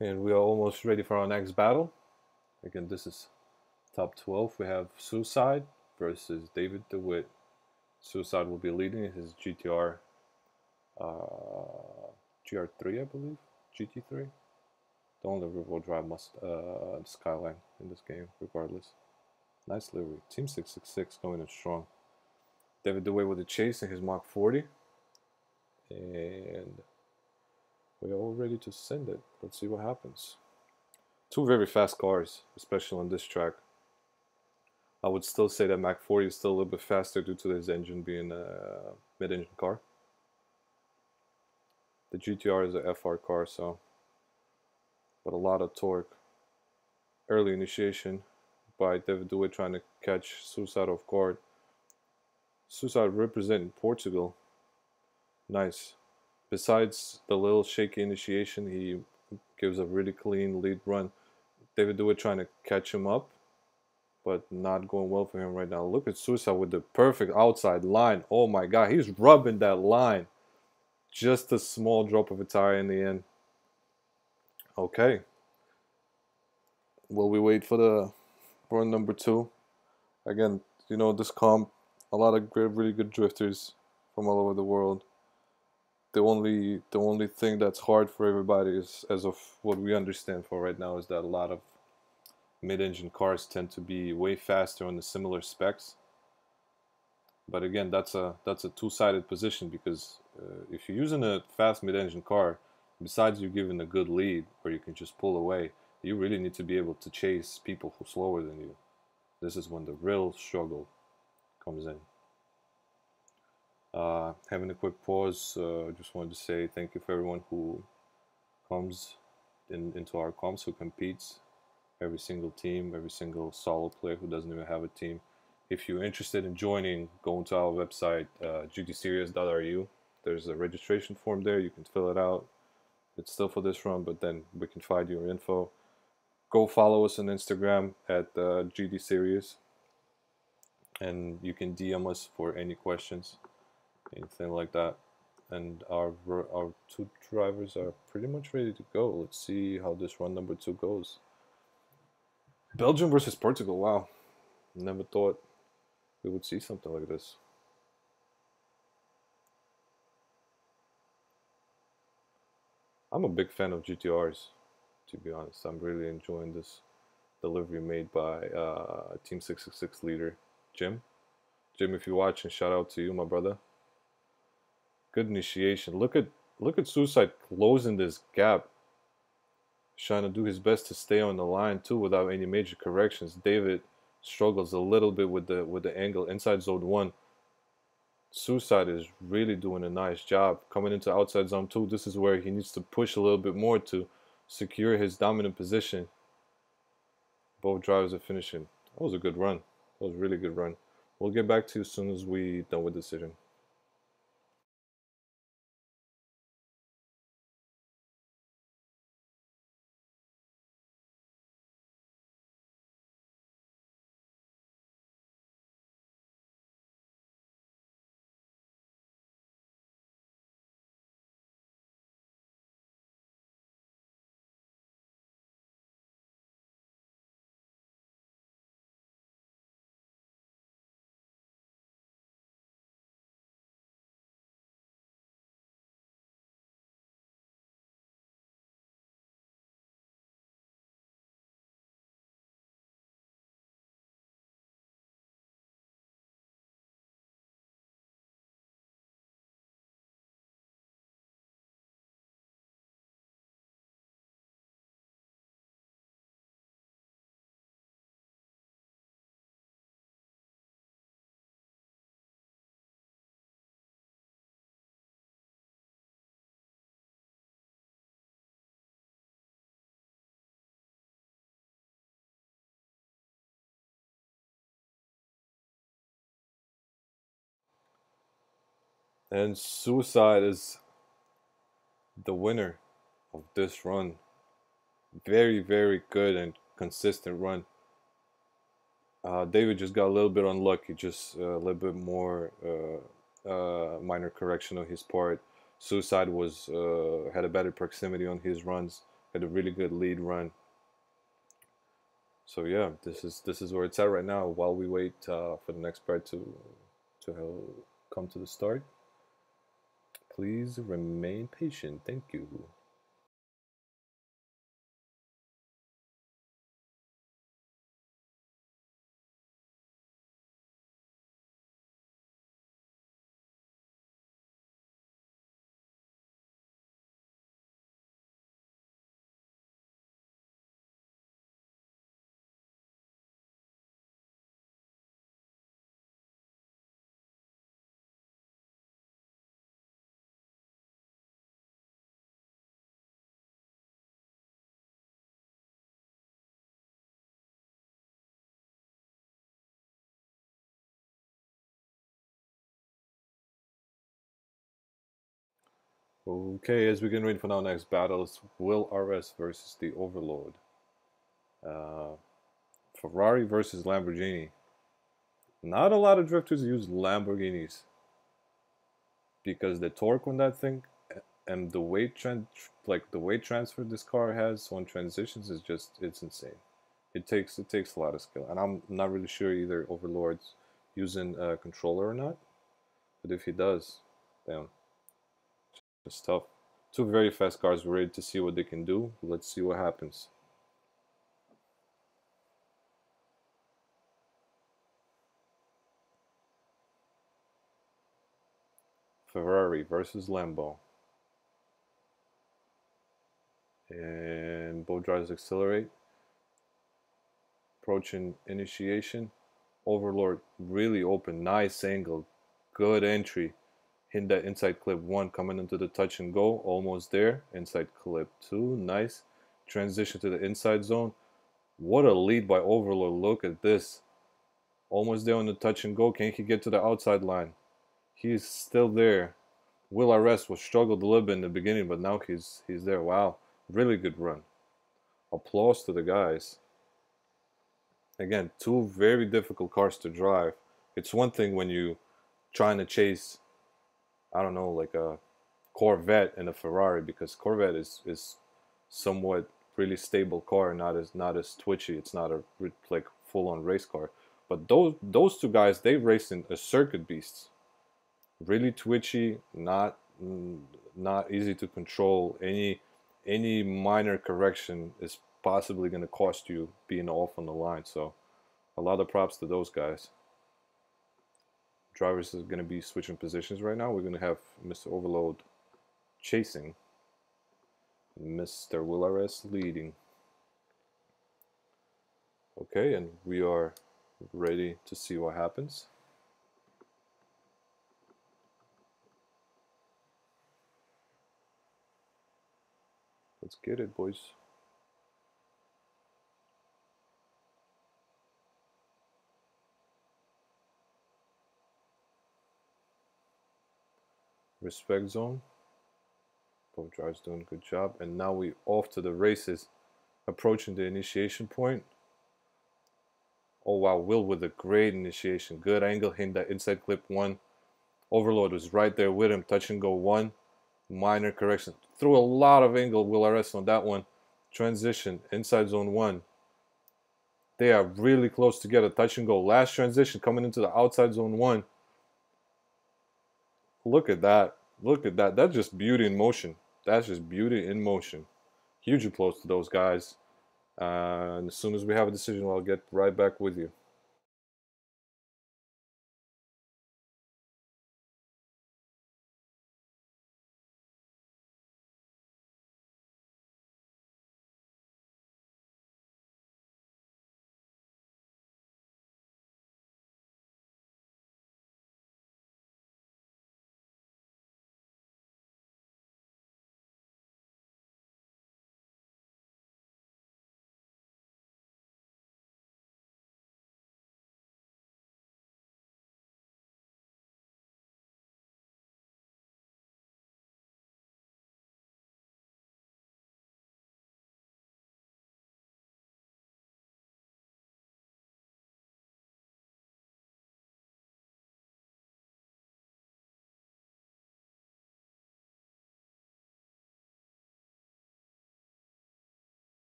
And we are almost ready for our next battle. Again, this is top 12. We have Suicide versus David DeWitt. Suicide will be leading his GTR GR3, I believe. GT3. The only rear-wheel drive Skyline in this game, regardless. Nice livery. Team 666 going in strong. David DeWitt with the chase in his Mach 40. And we're all ready to send it. Let's see what happens. Two very fast cars, especially on this track. I would still say that Mach 40 is still a little bit faster due to his engine being a mid-engine car. The GTR is a FR car, so, but a lot of torque. Early initiation by David DeWitt trying to catch Suicide off guard. Suicide representing Portugal. Nice. Besides the little shaky initiation, he gives a really clean lead run. David DeWitt trying to catch him up, but not going well for him right now. Look at Suicide with the perfect outside line. Oh my god, he's rubbing that line. Just a small drop of a tire in the end. Okay. Will we wait for the run number 2? Again, you know, this comp, a lot of great, really good drifters from all over the world. The only thing that's hard for everybody is, as of what we understand for right now, is that a lot of mid-engine cars tend to be way faster on the similar specs. But again, that's a two-sided position, because if you're using a fast mid-engine car, besides you giving a good lead where you can just pull away, you really need to be able to chase people who are slower than you. This is when the real struggle comes in. Having a quick pause, just wanted to say thank you for everyone who comes into our comps, who competes, every single team, every single solo player who doesn't even have a team. If you're interested in joining, go to our website, gdseries.ru. There's a registration form there. You can fill it out. It's still for this run, but then we can find your info. Go follow us on Instagram at GDSeries, and you can DM us for any questions, anything like that. And our 2 drivers are pretty much ready to go. Let's see how this run number 2 goes. Belgium versus Portugal. Wow, never thought we would see something like this. I'm a big fan of GTRs, to be honest. I'm really enjoying this delivery made by Team 666 leader Jim. Jim, if you're watching, shout out to you, my brother. Good initiation. Look at Suicide closing this gap, trying to do his best to stay on the line too without any major corrections. David struggles a little bit with the angle inside zone 1. Suicide is really doing a nice job coming into outside zone 2. This is where he needs to push a little bit more to secure his dominant position. Both drivers are finishing. That was a good run. That was a really good run. We'll get back to you as soon as we're done with the decision. And Suicide is the winner of this run. Very, very good and consistent run. David just got a little bit unlucky, just a little bit more minor correction on his part. Suicide was had a better proximity on his runs, had a really good lead run. So yeah, this is where it's at right now. While we wait for the next part to come to the start, please remain patient. Thank you. Okay, as we get ready for our next battle, it's Will RS versus the Overlord. Uh, Ferrari versus Lamborghini. Not a lot of drifters use Lamborghinis because the torque on that thing and the like the weight transfer this car has on transitions is just it's insane. It takes a lot of skill, and I'm not really sure either Overlord's using a controller or not. But if he does, damn, it's tough. Two very fast cars. We're ready to see what they can do. Let's see what happens. Ferrari versus Lambo. And both drivers accelerate. Approaching initiation. Overlord really open. Nice angle. Good entry. Hit that inside clip 1 coming into the touch and go. Almost there. Inside clip 2. Nice. Transition to the inside zone. What a lead by Overlord. Look at this. Almost there on the touch and go. Can he get to the outside line? He's still there. Will RS was struggled a little bit in the beginning, but now he's there. Wow, really good run. Applause to the guys. Again, two very difficult cars to drive. It's one thing when you trying to chase, I don't know, like a Corvette and a Ferrari, because Corvette is somewhat really stable car, not as twitchy. It's not a like full on race car. But those two guys, they race in a circuit beasts. Really twitchy, not easy to control. Any minor correction is possibly going to cost you being off on the line. So a lot of props to those guys. Drivers is going to be switching positions right now. We're going to have Mr. Overload chasing, Mr. Will RS leading. Okay, and we are ready to see what happens. Let's get it, boys. Respect zone. Both drivers doing a good job. And now we off to the races, approaching the initiation point. Oh wow, Will with a great initiation. Good angle, hitting that inside clip 1. Overload was right there with him. Touch and go 1. Minor correction. Threw a lot of angle, Will RS on that one. Transition, inside zone 1. They are really close together. Touch and go. Last transition coming into the outside zone 1. Look at that. Look at that. That's just beauty in motion. That's just beauty in motion. Huge applause to those guys. And as soon as we have a decision, I'll get right back with you.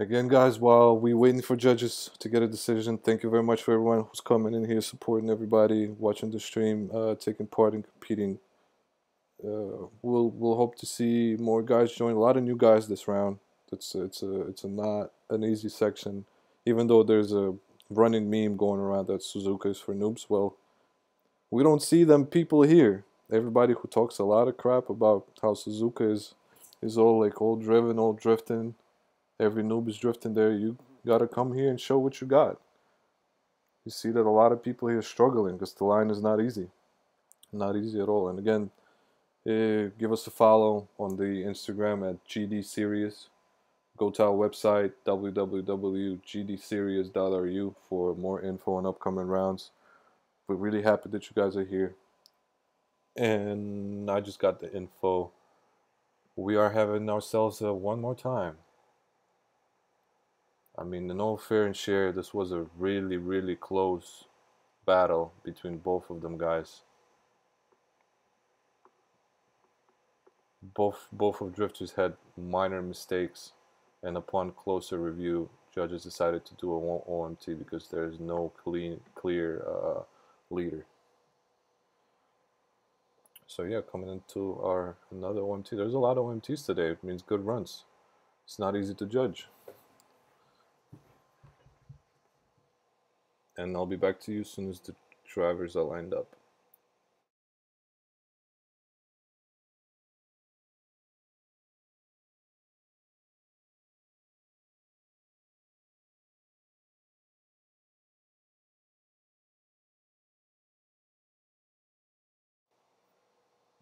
Again, guys, while we waiting for judges to get a decision, thank you very much for everyone who's coming in here, supporting everybody, watching the stream, taking part in competing. We'll hope to see more guys join. A lot of new guys this round. It's a not an easy section, even though there's a running meme going around that Suzuka is for noobs. Well, we don't see them people here. Everybody who talks a lot of crap about how Suzuka is all like all driven, all drifting. Every noob is drifting there. You gotta come here and show what you got. You see that a lot of people here are struggling because the line is not easy. Not easy at all. And again, give us a follow on the Instagram at GD Series. Go to our website www.gdseries.ru for more info on upcoming rounds. We're really happy that you guys are here. And I just got the info. We are having ourselves one more time. I mean, in all fair and share, this was a really, really close battle between both of them guys. Both of drifters had minor mistakes, and upon closer review, judges decided to do a OMT because there is no clear leader. So yeah, coming into our another OMT. There's a lot of OMTs today. It means good runs. It's not easy to judge. And I'll be back to you as soon as the drivers are lined up.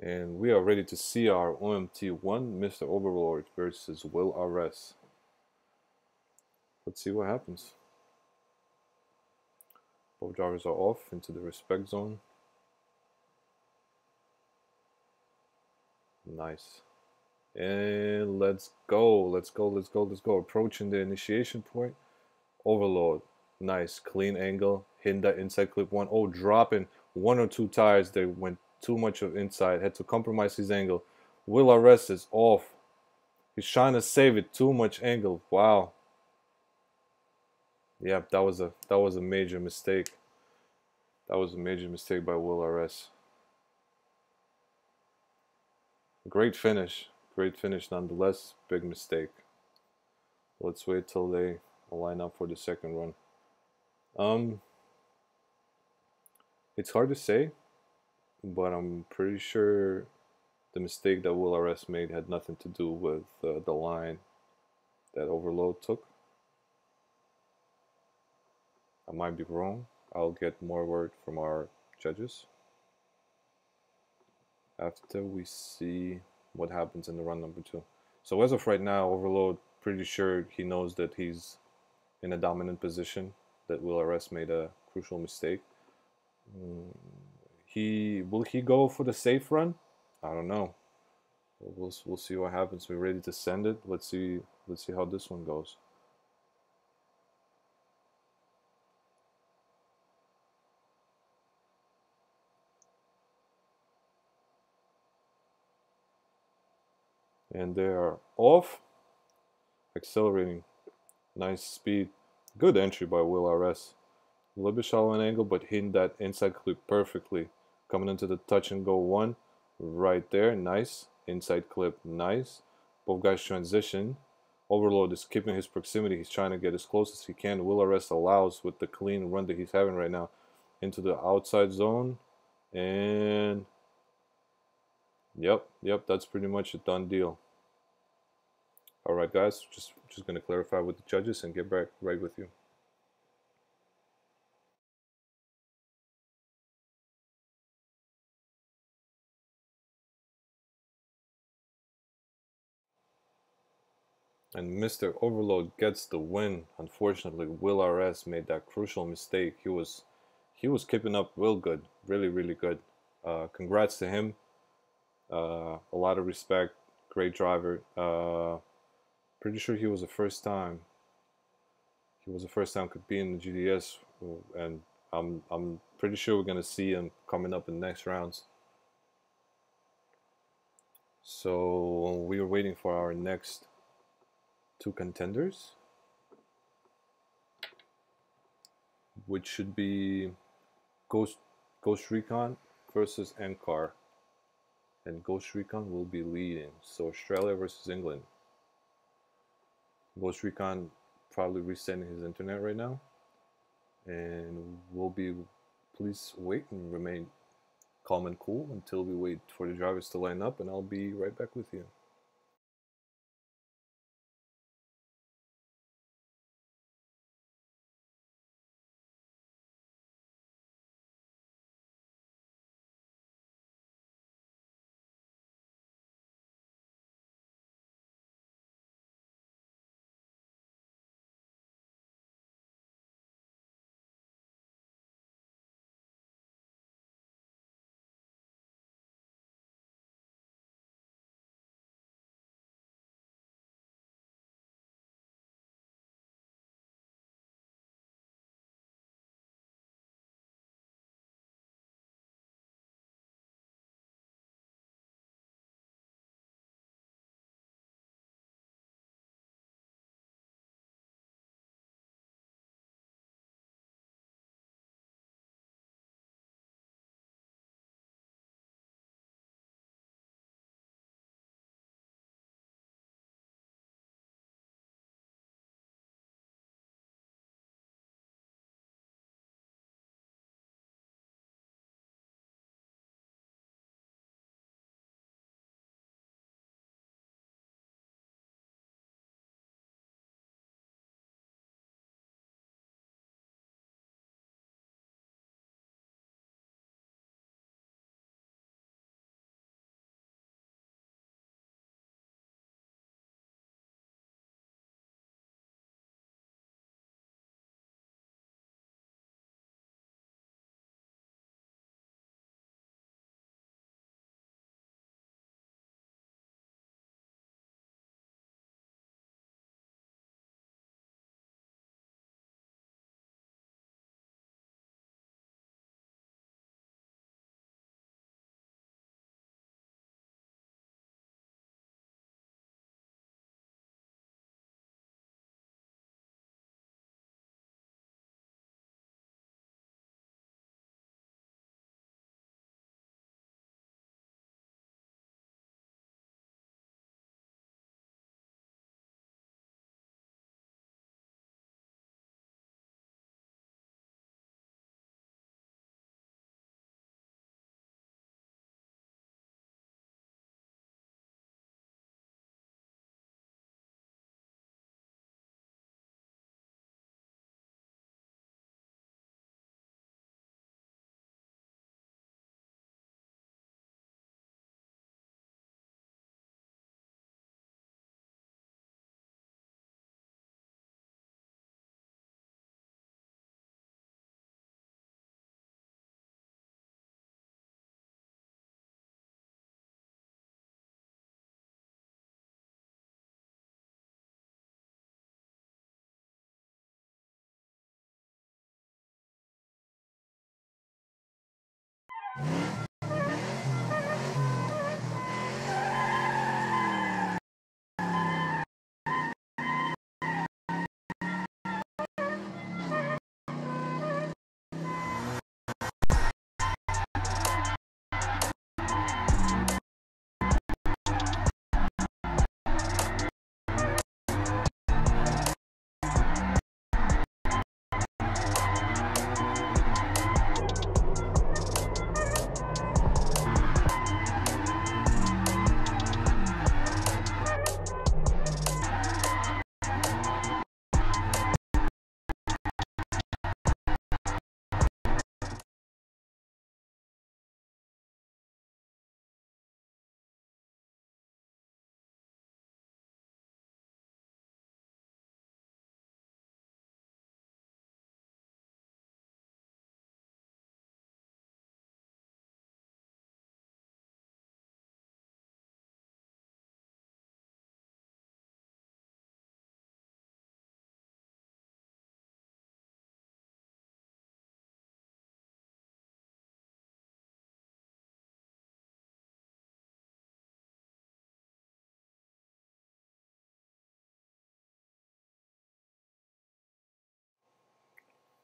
And we are ready to see our OMT1, Mr. Overlord versus Will RS. Let's see what happens. Both drivers are off into the respect zone. Nice. And let's go. Let's go. Let's go. Let's go. Approaching the initiation point. Overload. Nice. Clean angle. Hitting that inside clip one. Oh, dropping one or two tires. They went too much of inside. Had to compromise his angle. Will RS is off. He's trying to save it. Too much angle. Wow. Yeah, that was a major mistake. That was a major mistake by Will RS. Great finish nonetheless. Big mistake. Let's wait till they line up for the second run. It's hard to say, but I'm pretty sure the mistake that Will RS made had nothing to do with the line that Overload took. I might be wrong. I'll get more word from our judges after we see what happens in the run number 2. So as of right now, Overload, pretty sure he knows that he's in a dominant position, that Will RS made a crucial mistake. Will he go for the safe run? I don't know. We'll see what happens. We're ready to send it. Let's see how this one goes. And they are off. Accelerating. Nice speed. Good entry by Will RS. A little bit shallow an angle, but hitting that inside clip perfectly. Coming into the touch and go one. Right there. Nice. Inside clip. Nice. Both guys transition. Overload is keeping his proximity. He's trying to get as close as he can. Will RS allows with the clean run that he's having right now into the outside zone. And yep, that's pretty much a done deal. All right, guys, just going to clarify with the judges and get back right with you. And Mr. Overload gets the win. Unfortunately, Will RS made that crucial mistake. He was keeping up real good, really good. Congrats to him. A lot of respect. Great driver. Pretty sure he was the first time. He was the first time competing in the GDS, and I'm pretty sure we're gonna see him coming up in the next rounds. So we are waiting for our next 2 contenders. which should be Ghost Ghost Recon versus NCAR, and Ghost Recon will be leading. So Australia versus England. Ghost Recon probably resetting his internet right now, and we'll be. Please wait and remain calm and cool until we wait for the drivers to line up, and I'll be right back with you.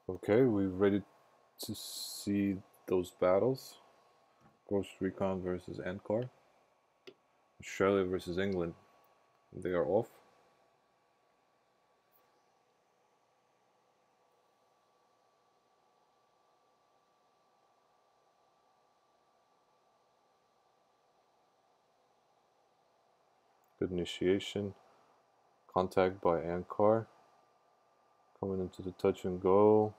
Okay, we're ready to see those battles. Ghost Recon versus NCAR. Australia versus England. They are off. Good initiation. Contact by NCAR. Coming into the touch and go.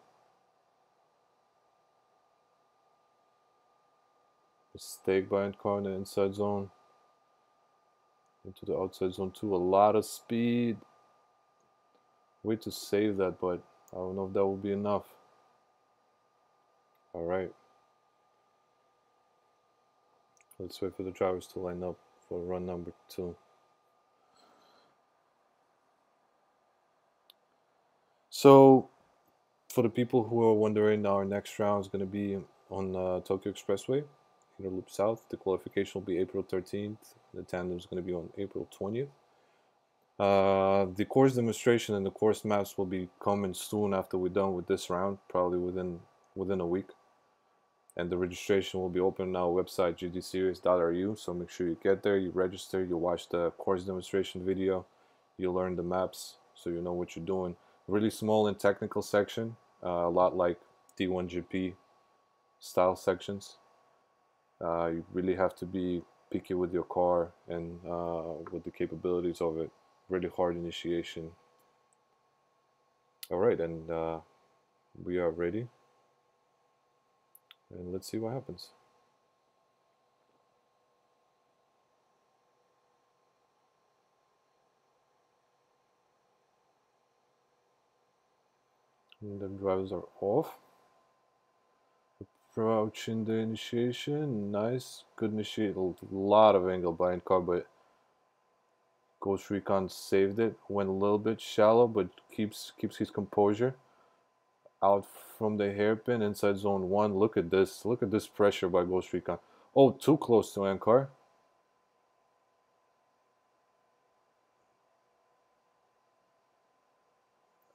Mistake by NCAR in the inside zone. Into the outside zone too. A lot of speed. Way to save that, but I don't know if that will be enough. All right. Let's wait for the drivers to line up for run number 2. So, for the people who are wondering, our next round is going to be on Tokyo Expressway, Inner Loop South. The qualification will be April 13th. The tandem is going to be on April 20th. The course demonstration and the course maps will be coming soon after we're done with this round, probably within a week. And the registration will be open on our website, gdseries.ru. So make sure you get there, you register, you watch the course demonstration video, you learn the maps so you know what you're doing. Really small and technical section, a lot like D1GP style sections. You really have to be picky with your car and with the capabilities of it. Really hard initiation. All right, and we are ready. And let's see what happens. And the drivers are off. Approaching the initiation. Nice. Good initiation. A lot of angle by NCAR, but Ghost Recon saved it. Went a little bit shallow, but keeps his composure. Out from the hairpin, inside zone 1. Look at this. Look at this pressure by Ghost Recon. Oh, too close to NCAR.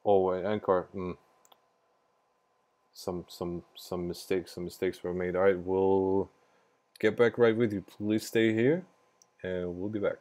Oh, NCAR. Some mistakes were made. All right, we'll get back right with you. Please stay here, and we'll be back.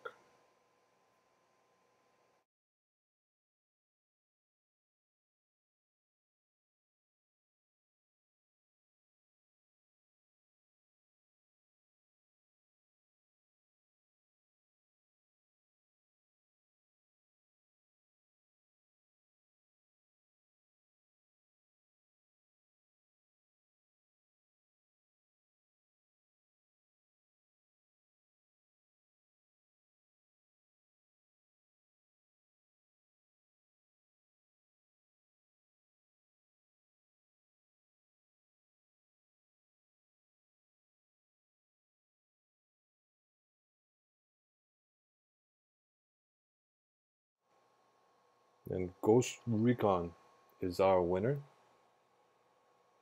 And Ghost Recon is our winner.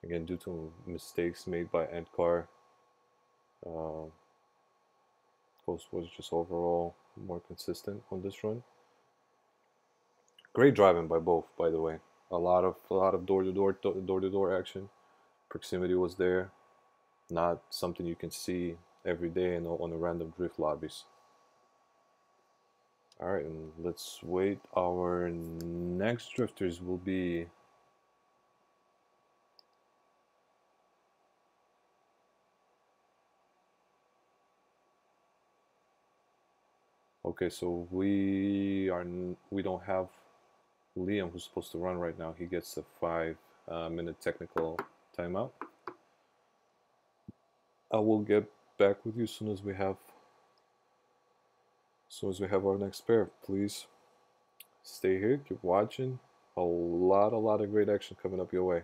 Again, due to mistakes made by NCAR, Ghost was just overall more consistent on this run. Great driving by both, by the way. A lot of door-to-door action. Proximity was there. Not something you can see every day on the random drift lobbies. All right, and let's wait. Our next drifters will be okay. So we don't have Liam, who's supposed to run right now. He gets a 5-minute technical timeout. I will get back with you as soon as we have our next pair. Please stay here, keep watching. A lot of great action coming up your way.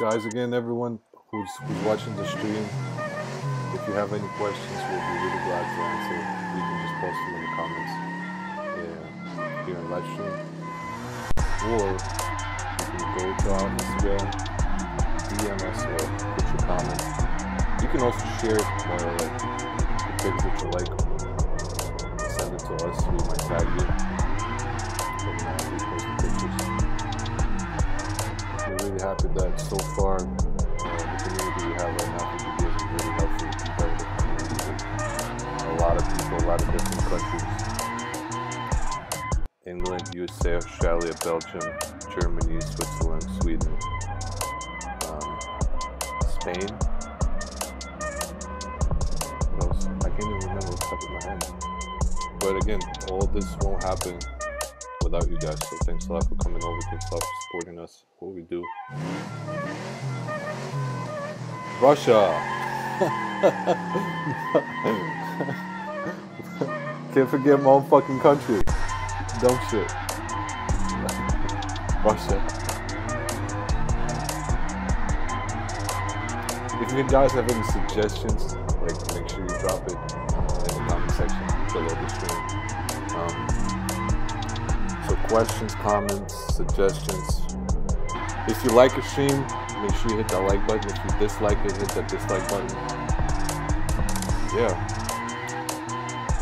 guys again, everyone who's watching the stream. If you have any questions, we'll be really glad to answer. You can just post them in the comments here in live stream, or you can go to our Instagram, DM us, or put your comment. You can also share it more like the pics that you like. Send it to us. We might tag you and repost the pictures. We're really happy that so far the community we have right now for GDS is really helpful compared to the community with a lot of people, a lot of different countries. England, USA, Australia, Belgium, Germany, Switzerland, Sweden, Spain. What else? I can't even remember what's top of my head. But again, all this won't happen without you guys. So thanks a lot for coming over. Thanks a lot for supporting us. What we do. Russia. Can't forget my own fucking country. Dumb shit. Russia. If you guys have any suggestions, like make sure you drop it in the comment section below the stream. So questions, comments, suggestions. If you like a stream, make sure you hit that like button. If you dislike it, hit that dislike button. Yeah.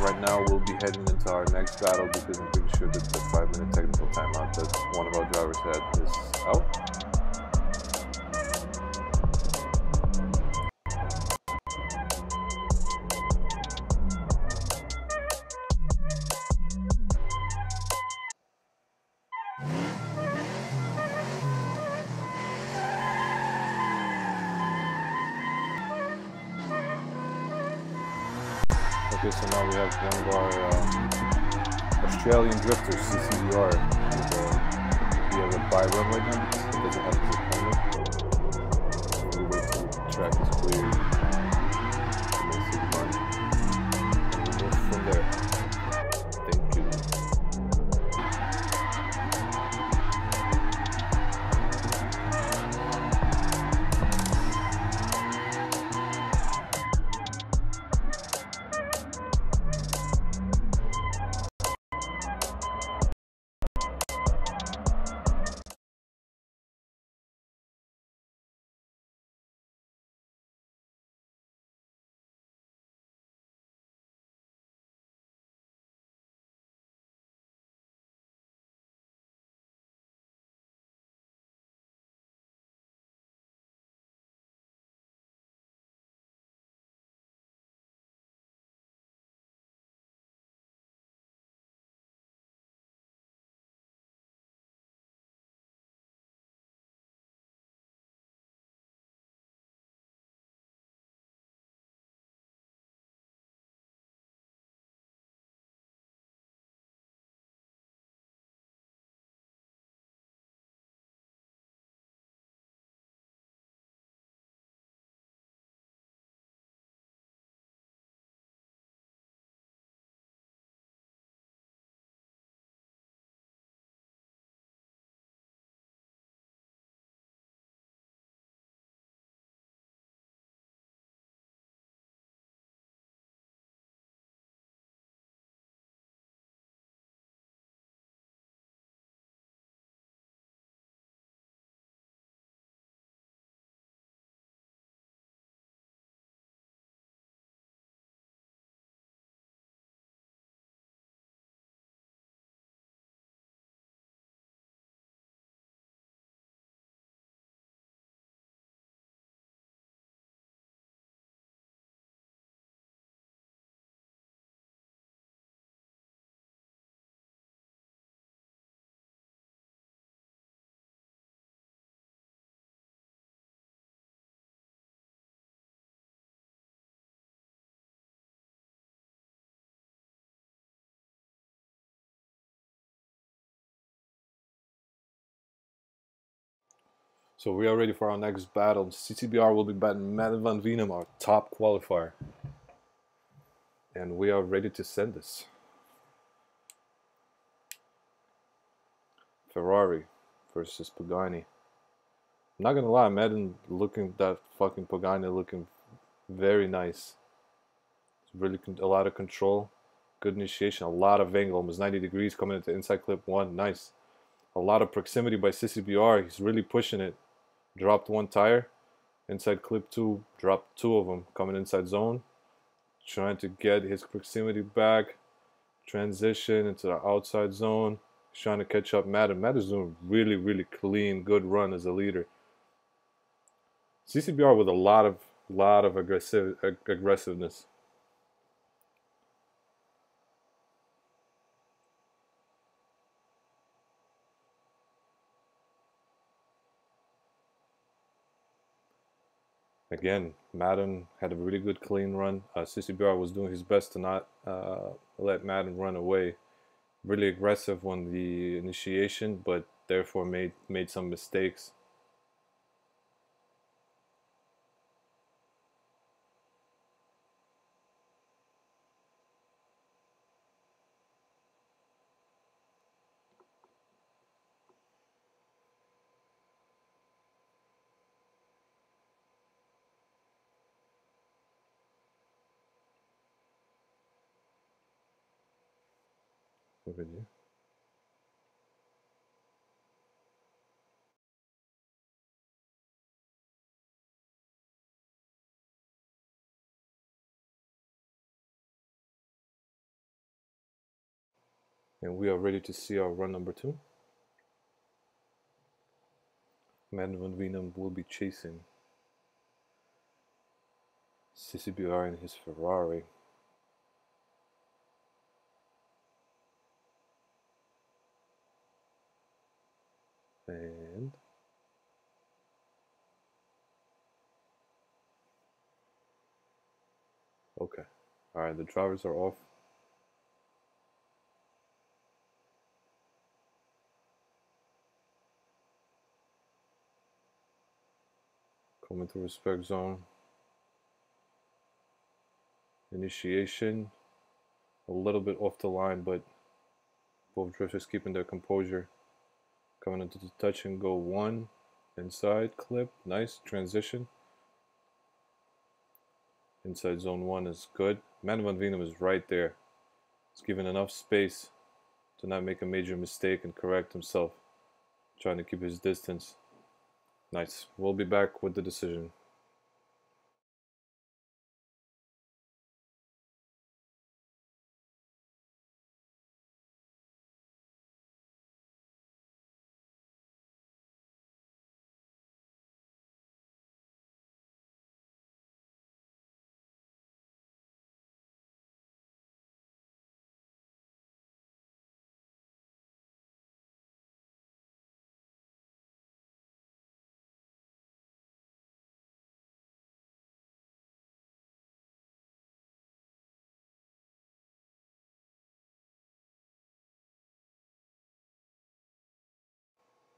Right now we'll be heading into our next battle because I'm pretty sure that the 5-minute technical timeout that one of our drivers had is out. Okay, so now we have one of our Australian drifters, CCBR. He has a buy run right now because he doesn't have his opponent. We'll wait till the track is cleared and then see the run. And we'll move from there. Thank you. So we are ready for our next battle. CCBR will be battling Matt Van Venum, our top qualifier. And we are ready to send this. Ferrari versus Pagani. not gonna lie, Madden looking that fucking Pagani looking very nice. It's really a lot of control, good initiation, a lot of angle, almost 90 degrees coming into inside clip one. Nice. A lot of proximity by CCBR. He's really pushing it. Dropped one tire. Inside clip two, dropped two of them coming inside zone. Trying to get his proximity back. Transition into the outside zone. He's trying to catch up Madden. Madden's doing really, really clean, good run as a leader. CCBR with a lot of aggressiveness. Again, Madden had a really good clean run. CCBR was doing his best to not let Madden run away. Really aggressive on the initiation, but therefore made some mistakes. Over there. And we are ready to see our run number two. Madden Van Weenum will be chasing CCBR in his Ferrari. And okay. Alright, the drivers are off. Coming to respect zone. Initiation. A little bit off the line, but both drifters keeping their composure. Coming into the touch and go one. Inside clip. Nice transition. Inside zone one is good. Madden Van Weenum is right there. He's given enough space to not make a major mistake and correct himself. Trying to keep his distance. Nice. We'll be back with the decision.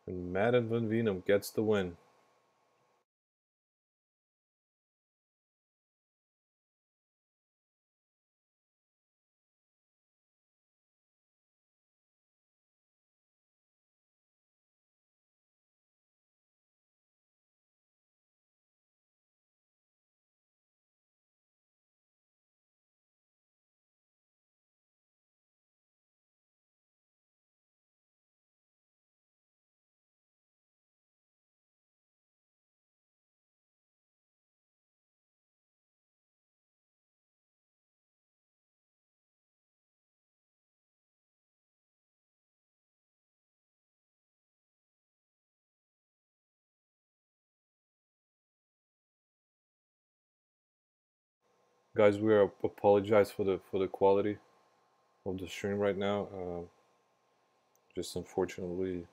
And Madden Van Weenum gets the win. Guys, we apologize for the quality of the stream right now. Just unfortunately,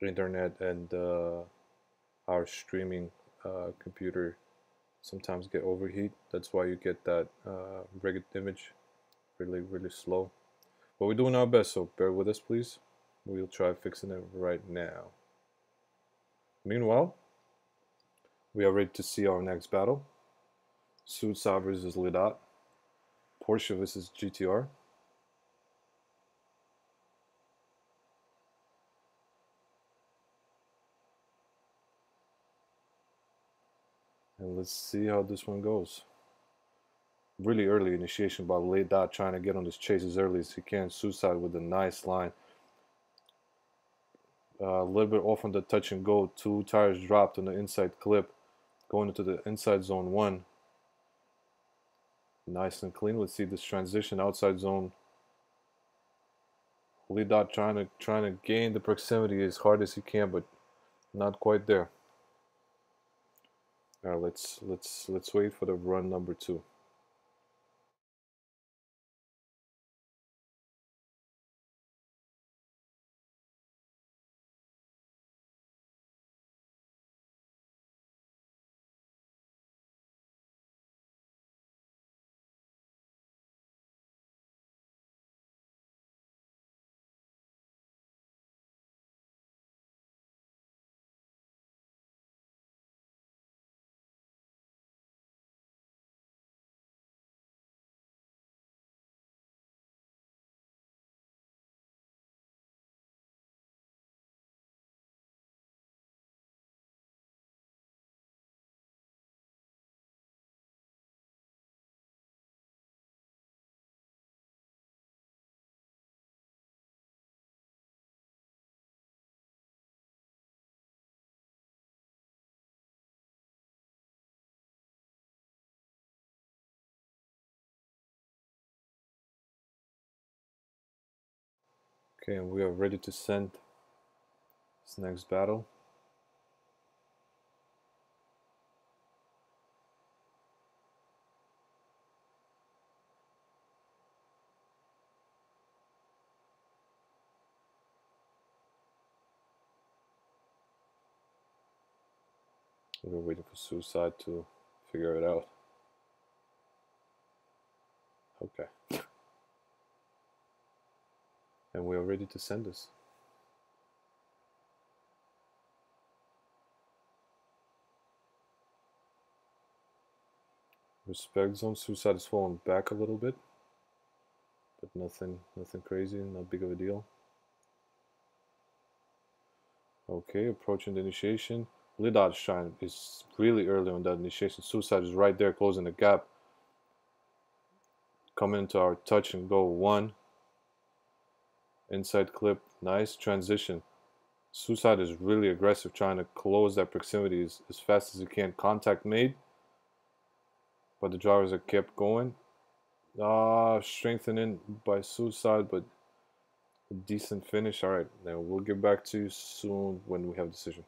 internet and our streaming computer sometimes get overheat. That's why you get that rugged image, really slow. But we're doing our best, so bear with us, please. We'll try fixing it right now. Meanwhile, we are ready to see our next battle. Suitsa versus Lidat. Porsche versus GTR. Let's see how this one goes. Really early initiation by late dot, trying to get on this chase as early as he can. Suicide with a nice line. A little bit off on the touch and go. 2 tires dropped on the inside clip. Going into the inside zone 1. Nice and clean. Let's see this transition outside zone. Lead dot trying to gain the proximity as hard as he can, but not quite there. All right, let's wait for the run number 2. Okay, and we are ready to send this next battle. We're waiting for Suicide to figure it out. Okay. And we are ready to send this. Respect zone. Suicide is falling back a little bit, but nothing crazy, not big of a deal. Okay, approaching the initiation. Lidot shine is really early on that initiation. Suicide is right there, closing the gap. Coming into our touch and go 1. Inside clip, nice transition. Suicide is really aggressive, trying to close that proximity as fast as he can. Contact made, but the drivers are kept going. Strengthening by Suicide, but a decent finish. All right, then we'll get back to you soon when we have a decision.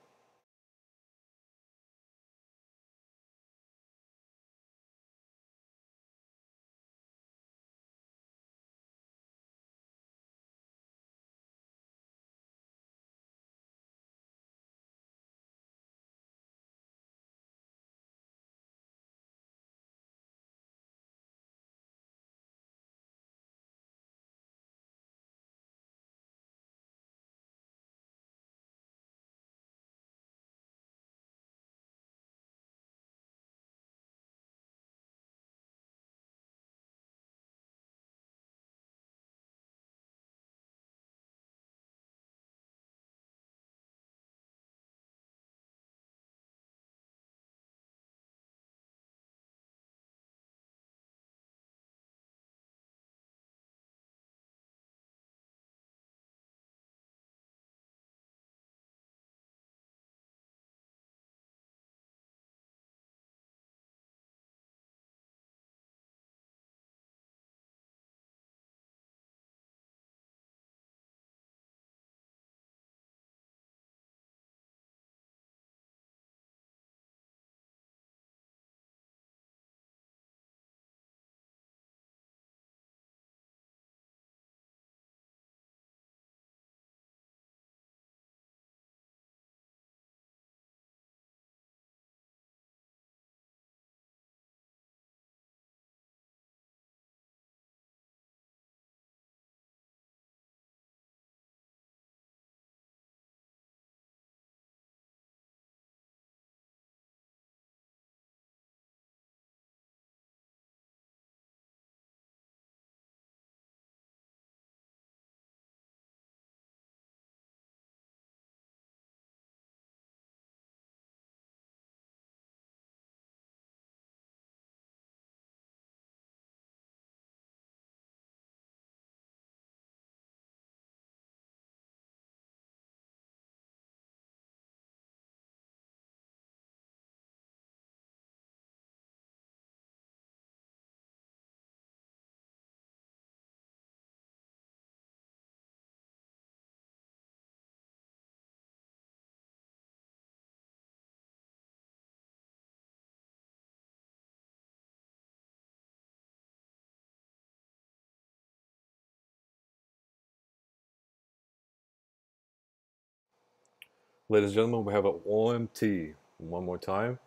Ladies and gentlemen, we have an OMT one more time.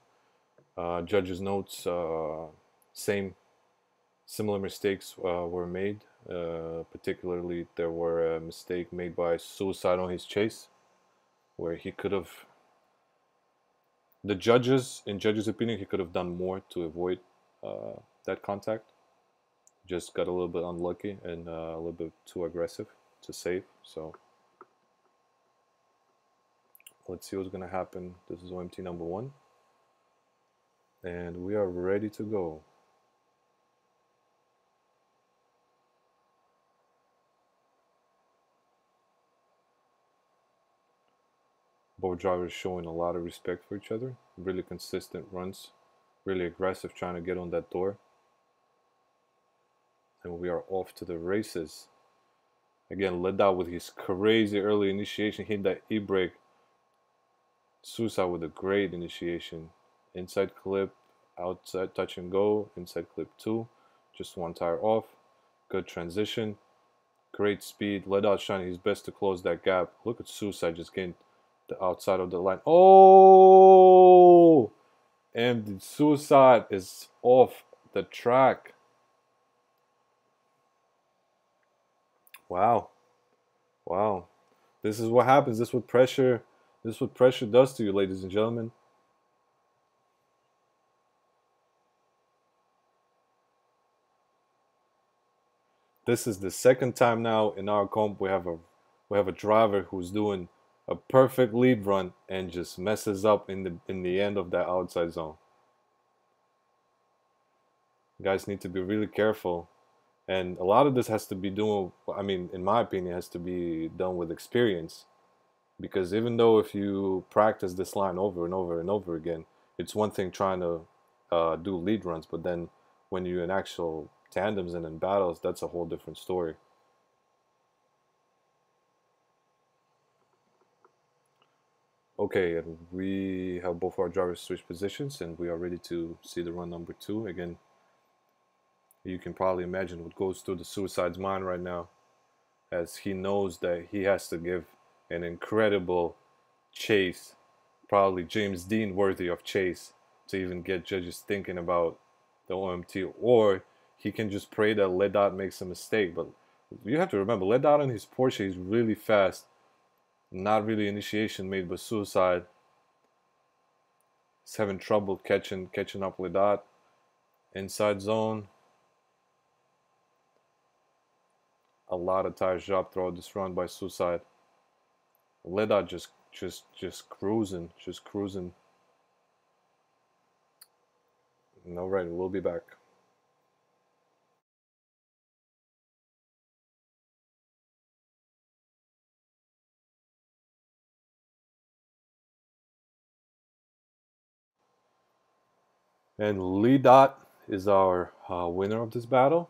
Judges' notes, similar mistakes were made. Particularly, there were a mistake made by Suicide on his chase, where he could have, in judges' opinion, he could have done more to avoid that contact. Just got a little bit unlucky and a little bit too aggressive to save. So let's see what's going to happen. This is OMT number 1. And we are ready to go. Both drivers showing a lot of respect for each other. Really consistent runs. Really aggressive trying to get on that door. And we are off to the races. Again, led out with his crazy early initiation. Hit that e-brake. Suicide with a great initiation. Inside clip, outside touch and go. Inside clip 2. Just one tire off. Good transition. Great speed. Led out trying his best to close that gap. Look at Suicide just getting the outside of the line. Oh! And the Suicide is off the track. Wow. Wow. This is what happens. This is what pressure does to you, ladies and gentlemen. This is the second time now in our comp we have a driver who's doing a perfect lead run and just messes up in the end of that outside zone. You guys need to be really careful. And a lot of this has to be in my opinion, has to be done with experience. Because even though if you practice this line over and over and over again, it's one thing trying to do lead runs, but then when you're in actual tandems and in battles, that's a whole different story. Okay, and we have both our drivers switch positions, and we are ready to see the run number 2. Again, you can probably imagine what goes through the Suicide's mind right now, as he knows that he has to give an incredible chase, probably James Dean worthy of chase, to even get judges thinking about the OMT, or he can just pray that Ledat makes a mistake. But you have to remember, Ledat on his Porsche is really fast. Not really initiation made by Suicide. He's having trouble catching up Ledat. Inside zone. A lot of tires dropped throughout this run by Suicide. Ledat just cruising, Alright, we'll be back. And Lee Dot is our winner of this battle.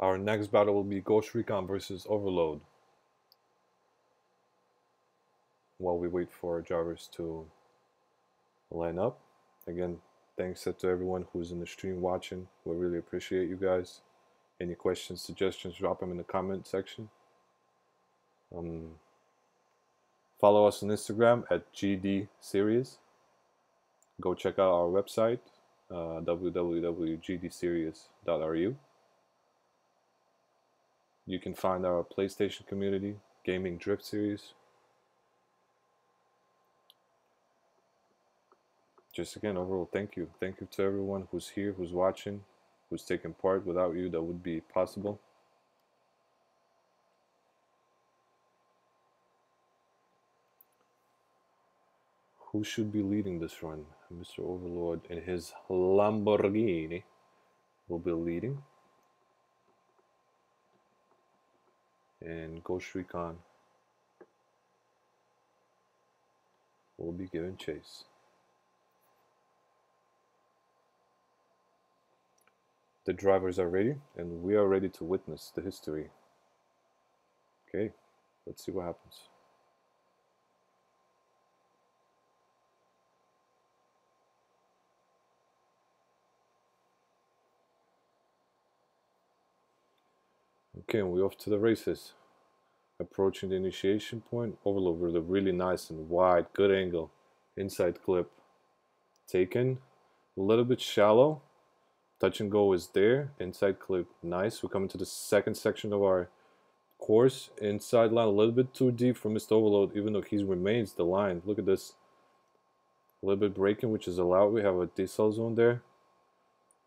Our next battle will be Ghost Recon versus Overload. While we wait for our drivers to line up. Again, thanks to everyone who's in the stream watching. We really appreciate you guys. Any questions, suggestions, drop them in the comment section. Follow us on Instagram at GD Series. Go check out our website, www.gdseries.ru. You can find our PlayStation community, Gaming Drift Series. Just again, overall, thank you. Thank you to everyone who's here, who's watching, who's taking part. Without you, that would be possible. Who should be leading this run? Mr. Overlord and his Lamborghini will be leading. And Ghost Recon will be giving chase. The drivers are ready, and we are ready to witness the history. Okay, let's see what happens. Okay, and we're off to the races. Approaching the initiation point, overload with a really nice and wide, good angle. Inside clip taken, a little bit shallow. Touch and go is there. Inside clip, nice. We're coming to the second section of our course. Inside line, a little bit too deep for Mr. Overload, even though he remains the line. Look at this. A little bit braking, which is allowed. We have a decel zone there.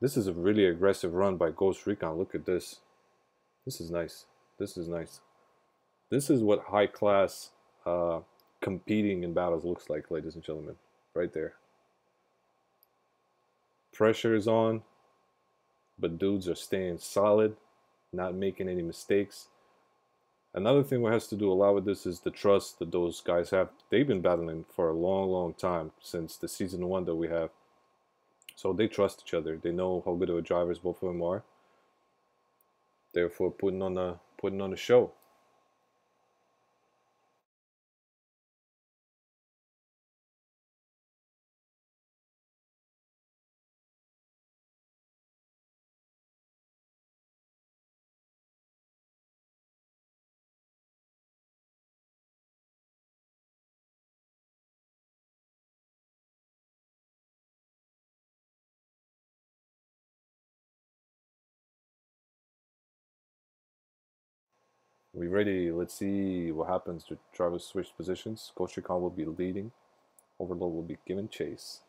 This is a really aggressive run by Ghost Recon. Look at this. This is nice. This is nice. This is what high class competing in battles looks like, ladies and gentlemen. Right there. Pressure is on, but dudes are staying solid, not making any mistakes. Another thing we has to do a lot with this is the trust that those guys have. They've been battling for a long, long time, since the season 1 that we have. So they trust each other. They know how good of a drivers both of them are. Therefore, putting on a show. We ready? Let's see what happens. The drivers switch positions. Ghost Recon will be leading. Overload will be giving chase.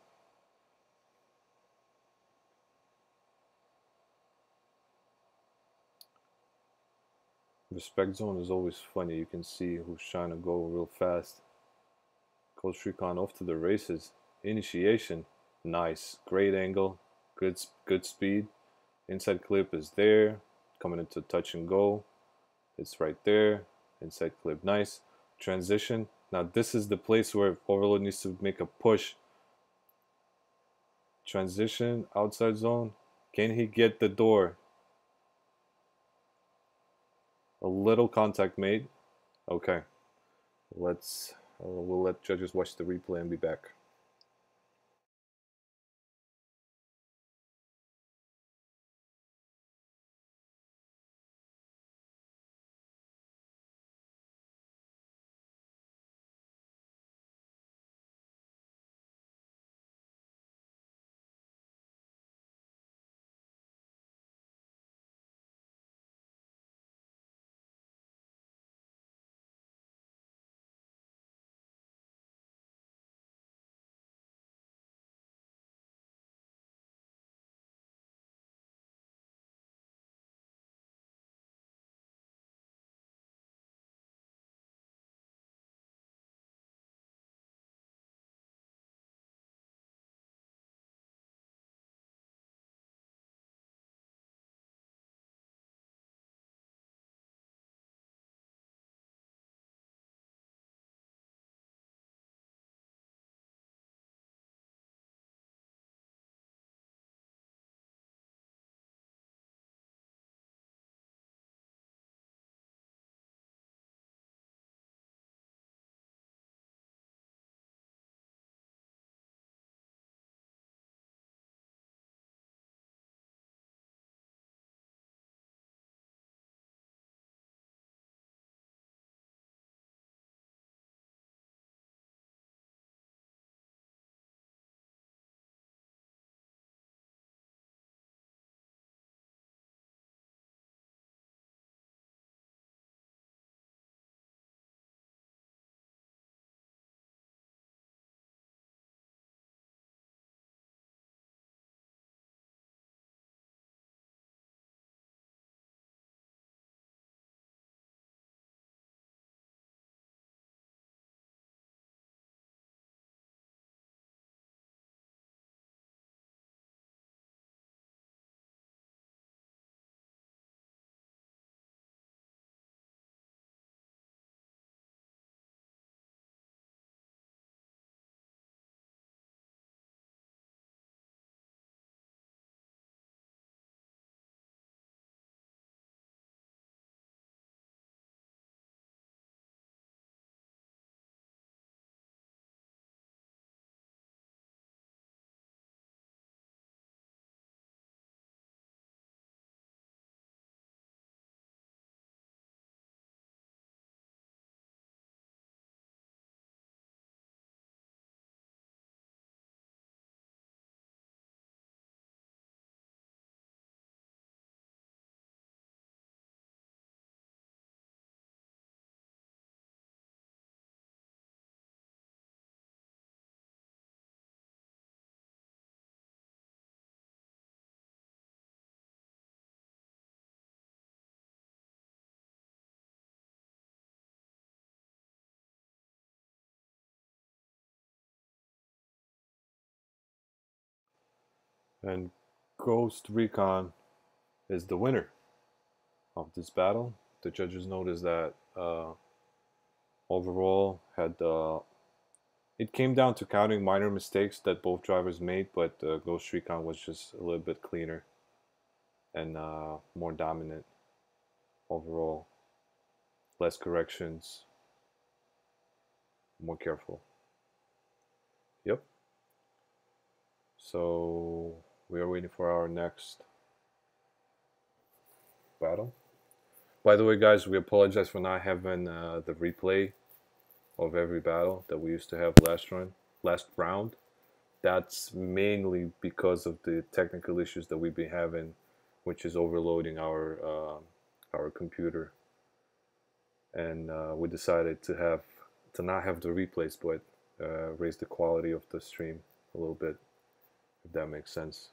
Respect zone is always funny. You can see who's trying to go real fast. Ghost Recon off to the races. Initiation, nice, great angle, good speed. Inside clip is there. Coming into touch and go, it's right there. Inside clip, nice. Transition. Now this is the place where Overload needs to make a push. Transition, outside zone. Can he get the door? A little contact made. Okay. We'll let judges watch the replay and be back. And Ghost Recon is the winner of this battle. The judges noticed that overall had it came down to counting minor mistakes that both drivers made, but Ghost Recon was just a little bit cleaner and more dominant overall. Less corrections, more careful. Yep. So we are waiting for our next battle. By the way, guys, we apologize for not having the replay of every battle that we used to have last round. That's mainly because of the technical issues that we've been having, which is overloading our computer, and we decided to not have the replays, but raise the quality of the stream a little bit, if that makes sense.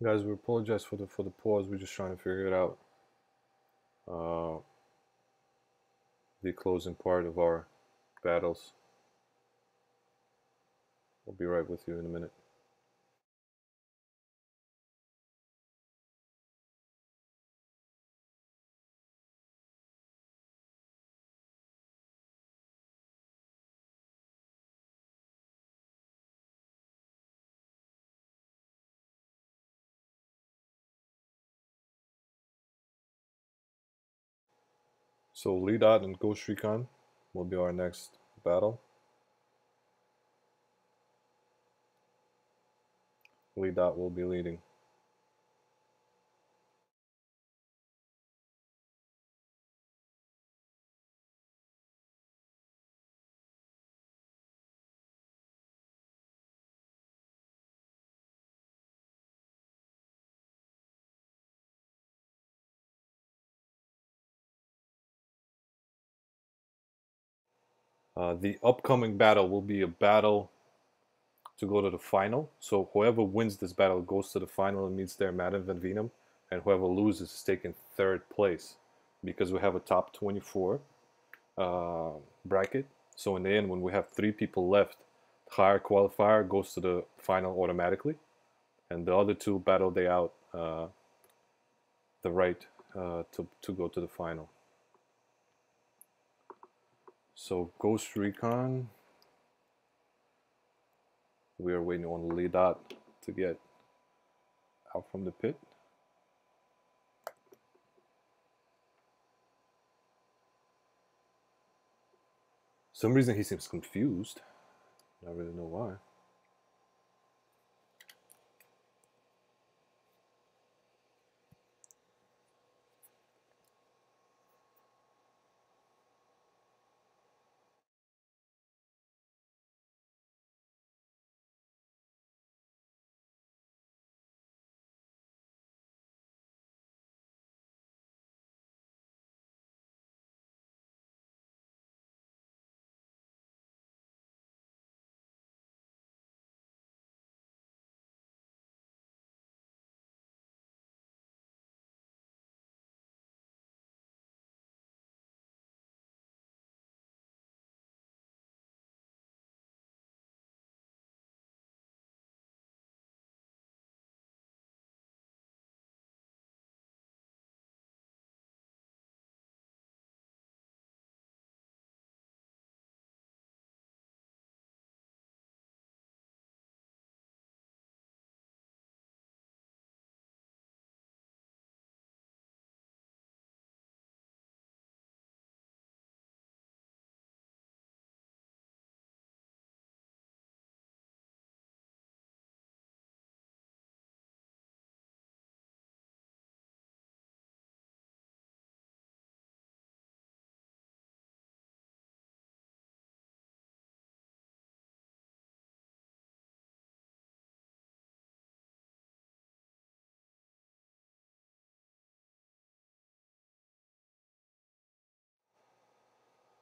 Guys, we apologize for the pause. We're just trying to figure it out. The closing part of our battles. We'll be right with you in a minute. So Lee Dot and Ghost Recon will be our next battle. Lee Dot will be leading. The upcoming battle will be a battle to go to the final. So whoever wins this battle goes to the final and meets their Madden Van Venum, and whoever loses is taking third place because we have a top 24 bracket. So in the end, when we have 3 people left, the higher qualifier goes to the final automatically, and the other 2 battle they out the right to go to the final. So Ghost Recon, we are waiting on Lee Dot to get out from the pit. Some reason he seems confused. I don't really know why.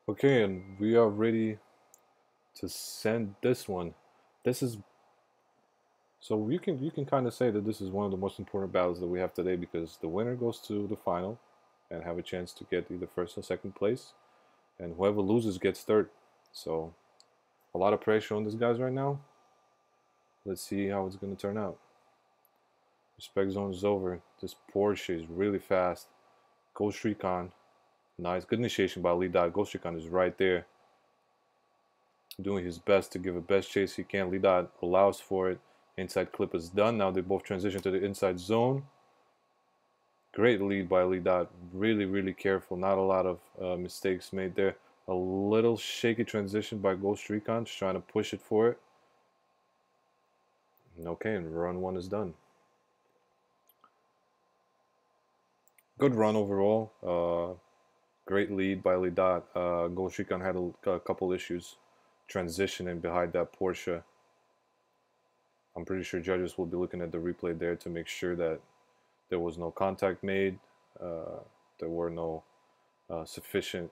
Okay, and we are ready to send this one. This is so you can kind of say that this is one of the most important battles that we have today because the winner goes to the final and have a chance to get either first or second place, and whoever loses gets third. So a lot of pressure on these guys right now. Let's see how it's gonna turn out. Respect zone is over. This Porsche is really fast. Ghost Recon, nice, good initiation by Lee Dot. Ghost Recon is right there, doing his best to give a best chase he can. Lee Dot allows for it. Inside clip is done. Now they both transition to the inside zone. Great lead by Lee Dot. Really, really careful. Not a lot of mistakes made there. A little shaky transition by Ghost Recon, just trying to push it for it. Okay, and run 1 is done. Good run overall. Great lead by Lee Dot. Ghost Recon had a couple issues transitioning behind that Porsche. I'm pretty sure judges will be looking at the replay there to make sure that there was no contact made, there were no sufficient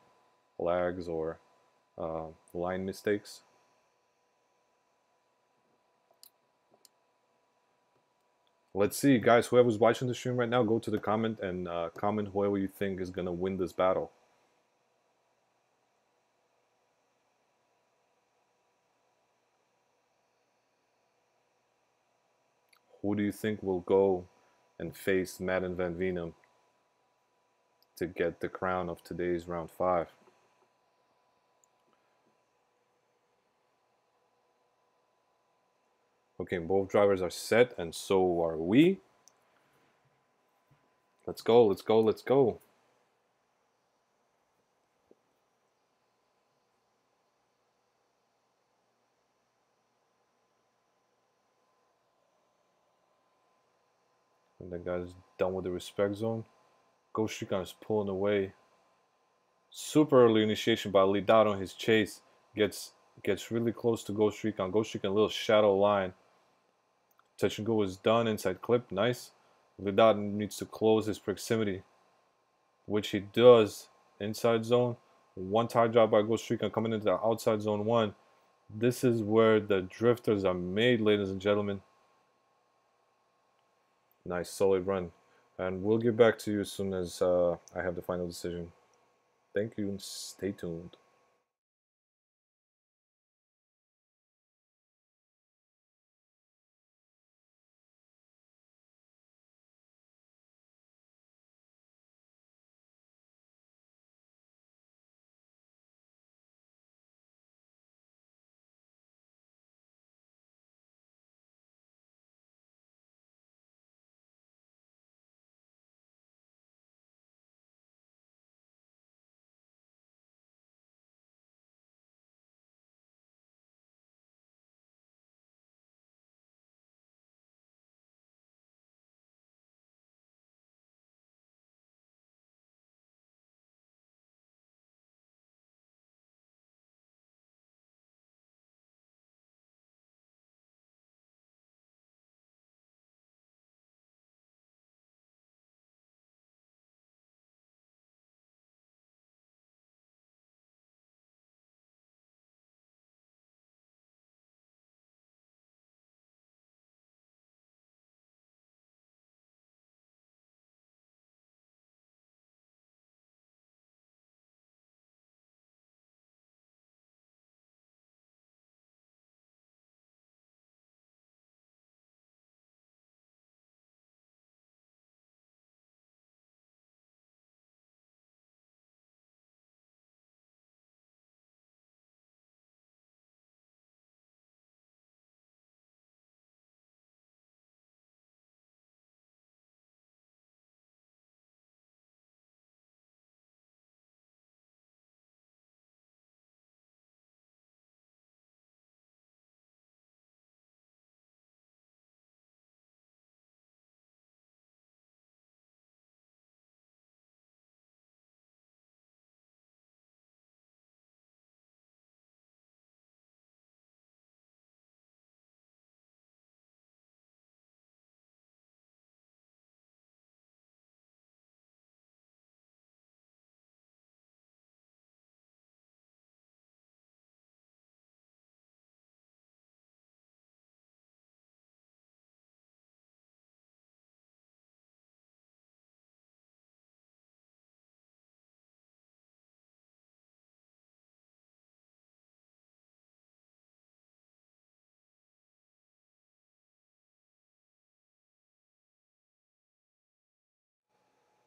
lags or line mistakes. let's see, guys. Whoever's watching the stream right now, go to the comment and comment whoever you think is gonna win this battle. Who do you think will go and face Madden Van Venum to get the crown of today's round 5? Okay, both drivers are set, and so are we. Let's go, let's go, let's go. And the guy's done with the respect zone. Ghost Recon is pulling away. Super early initiation by Lidat on his chase. Gets really close to Ghost Recon. Ghost Recon, a little shadow line. Touch and go is done. Inside clip, nice. Lidat needs to close his proximity, which he does. Inside zone. One tire drop by Ghost Recon coming into the outside zone 1. This is where the drifters are made, ladies and gentlemen. Nice, solid run. And we'll get back to you as soon as I have the final decision. Thank you and stay tuned.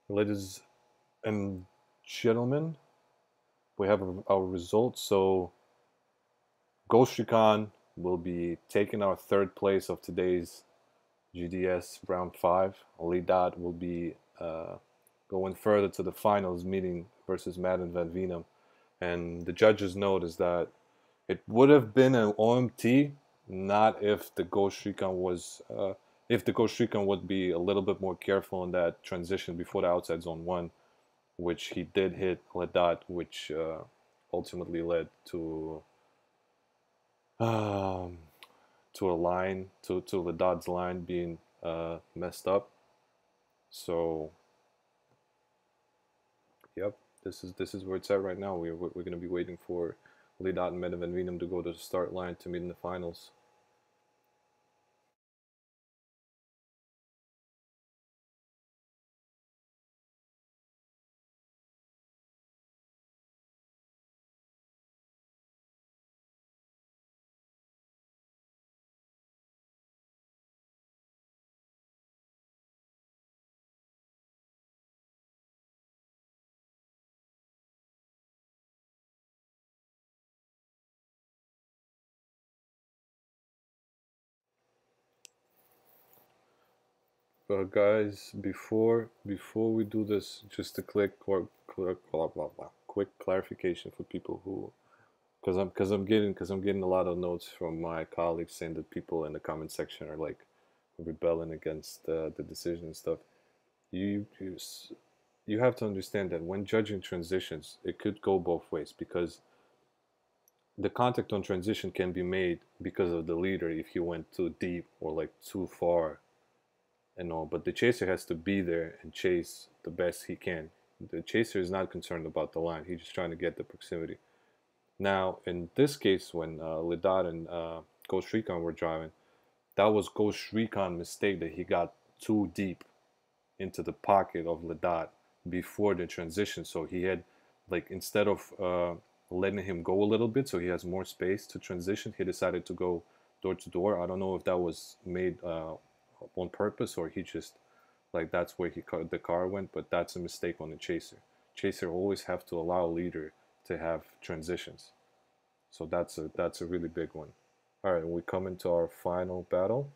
Ladies and gentlemen, we have our results. So Ghost Recon will be taking our third place of today's GDS Round 5. Lidat will be going further to the finals meeting versus Madden Van Venum. And the judges' note is that it would have been an OMT, not if the Ghost Recon was, if the Ghost Recon would be a little bit more careful in that transition before the outside zone 1, which he did hit Lidat, which ultimately led um, to a line, to Lidat's line being messed up. So, yep, this is where it's at right now. We're going to be waiting for Lidat and Madden Van Venum to go to the start line to meet in the finals. Guys, before we do this, just a quick clarification for people who, because I'm getting a lot of notes from my colleagues saying that people in the comment section are like rebelling against the decision and stuff. You have to understand that when judging transitions, it could go both ways because the contact on transition can be made because of the leader if he went too deep or like too far and all, but the chaser has to be there and chase the best he can. The chaser is not concerned about the line; he's just trying to get the proximity. Now, in this case, when Lidat and Ghost Recon were driving, that was Ghost Recon mistake that he got too deep into the pocket of Lidat before the transition. So he had, like, instead of letting him go a little bit so he has more space to transition, he decided to go door to door. I don't know if that was made on purpose or he just, like, that's where the car went, but that's a mistake on the chaser. Chaser always have to allow leader to have transitions. So that's a really big one. All right, we come into our final battle.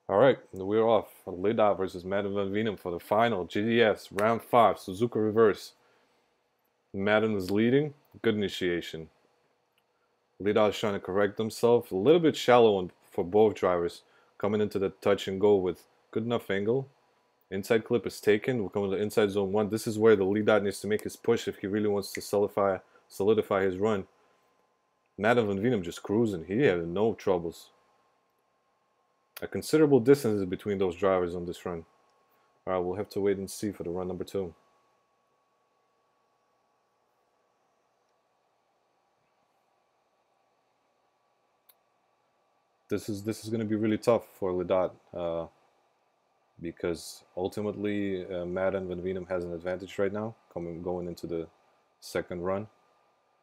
All right, we're off. Lida versus Madden Van Venum for the final. GDS Round 5, Suzuka Reverse. Madden is leading. Good initiation. Lida is trying to correct himself. A little bit shallow for both drivers. Coming into the touch and go with good enough angle. Inside clip is taken. We're coming to inside zone 1. This is where the Lida needs to make his push if he really wants to solidify his run. Madden Van Venum just cruising. He had no troubles. A considerable distance is between those drivers on this run. Alright, we'll have to wait and see for the run number 2. This is going to be really tough for Lidat because ultimately Madden Van Venum has an advantage right now going into the second run.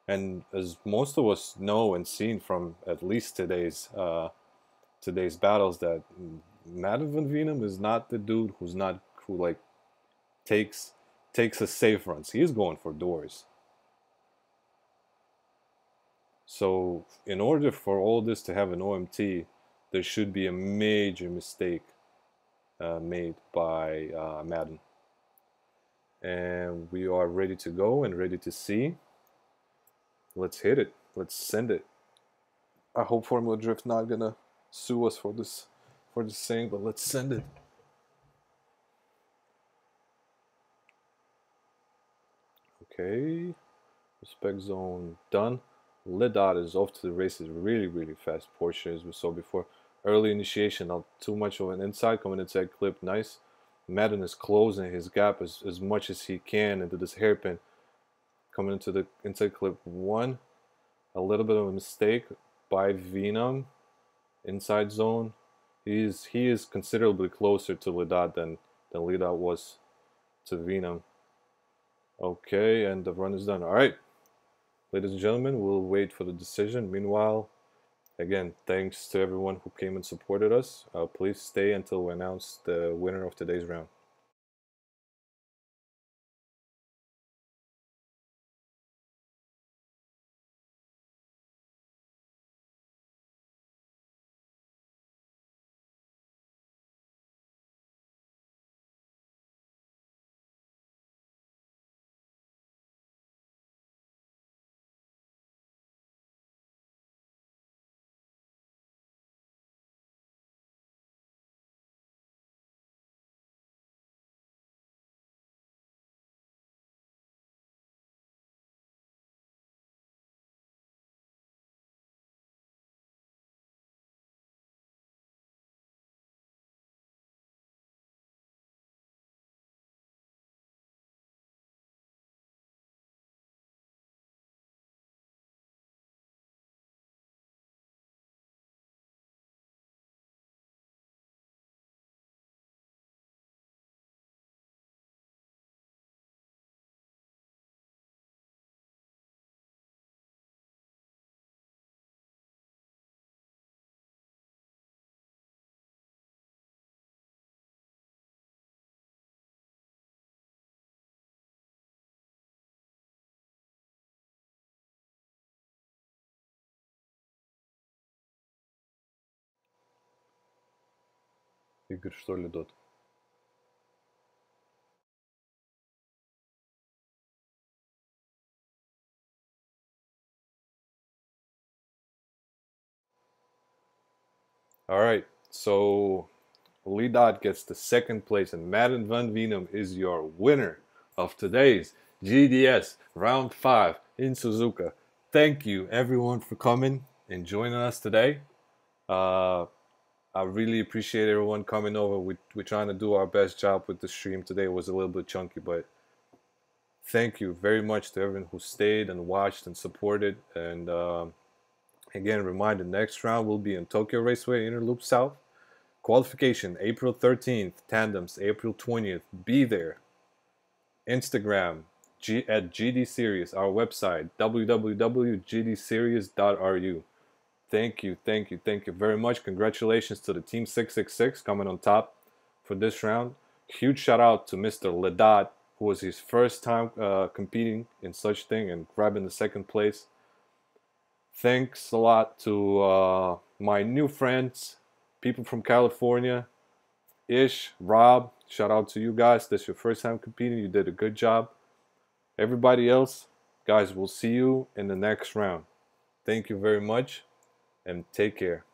And as most of us know and seen from at least today's battles, that Madden Van Venum is not the dude who like takes takes a safe runs. He is going for doors. So in order for all this to have an OMT, there should be a major mistake made by Madden. And we are ready to go and ready to see. Let's hit it. Let's send it. I hope Formula Drift not gonna sue us for this saying, but let's send it. Okay. Respect zone done. Lidat is off to the races really, really fast. Porsche, as we saw before. Early initiation, not too much of an inside. Coming inside clip, nice. Madden is closing his gap as much as he can into this hairpin. Coming into the inside clip 1. A little bit of a mistake by Venom. Inside zone. He is considerably closer to Lidat than Lidat was to Venom. Okay, and the run is done. All right. Ladies and gentlemen, we'll wait for the decision. Meanwhile, again, thanks to everyone who came and supported us. Please stay until we announce the winner of today's round. Игорь, что ли, тот? All right, so Lee Dot gets the second place, and Madden Van Venum is your winner of today's GDS Round 5 in Suzuka. Thank you, everyone, for coming and joining us today. Uh, I really appreciate everyone coming over. We're trying to do our best job with the stream today. It was a little bit chunky, but thank you very much to everyone who stayed and watched and supported. And again, reminder, next round will be in Tokyo Raceway Inner Loop South. Qualification April 13th, Tandems April 20th. Be there. Instagram at GD Series, our website www.gdseries.ru. Thank you, thank you, thank you very much. Congratulations to the Team 666 coming on top for this round. Huge shout out to Mr. Ledat, who was his first time competing in such thing and grabbing the second place. Thanks a lot to my new friends, people from California, Ish, Rob. Shout out to you guys. This is your first time competing. You did a good job. Everybody else, guys, we'll see you in the next round. Thank you very much and take care.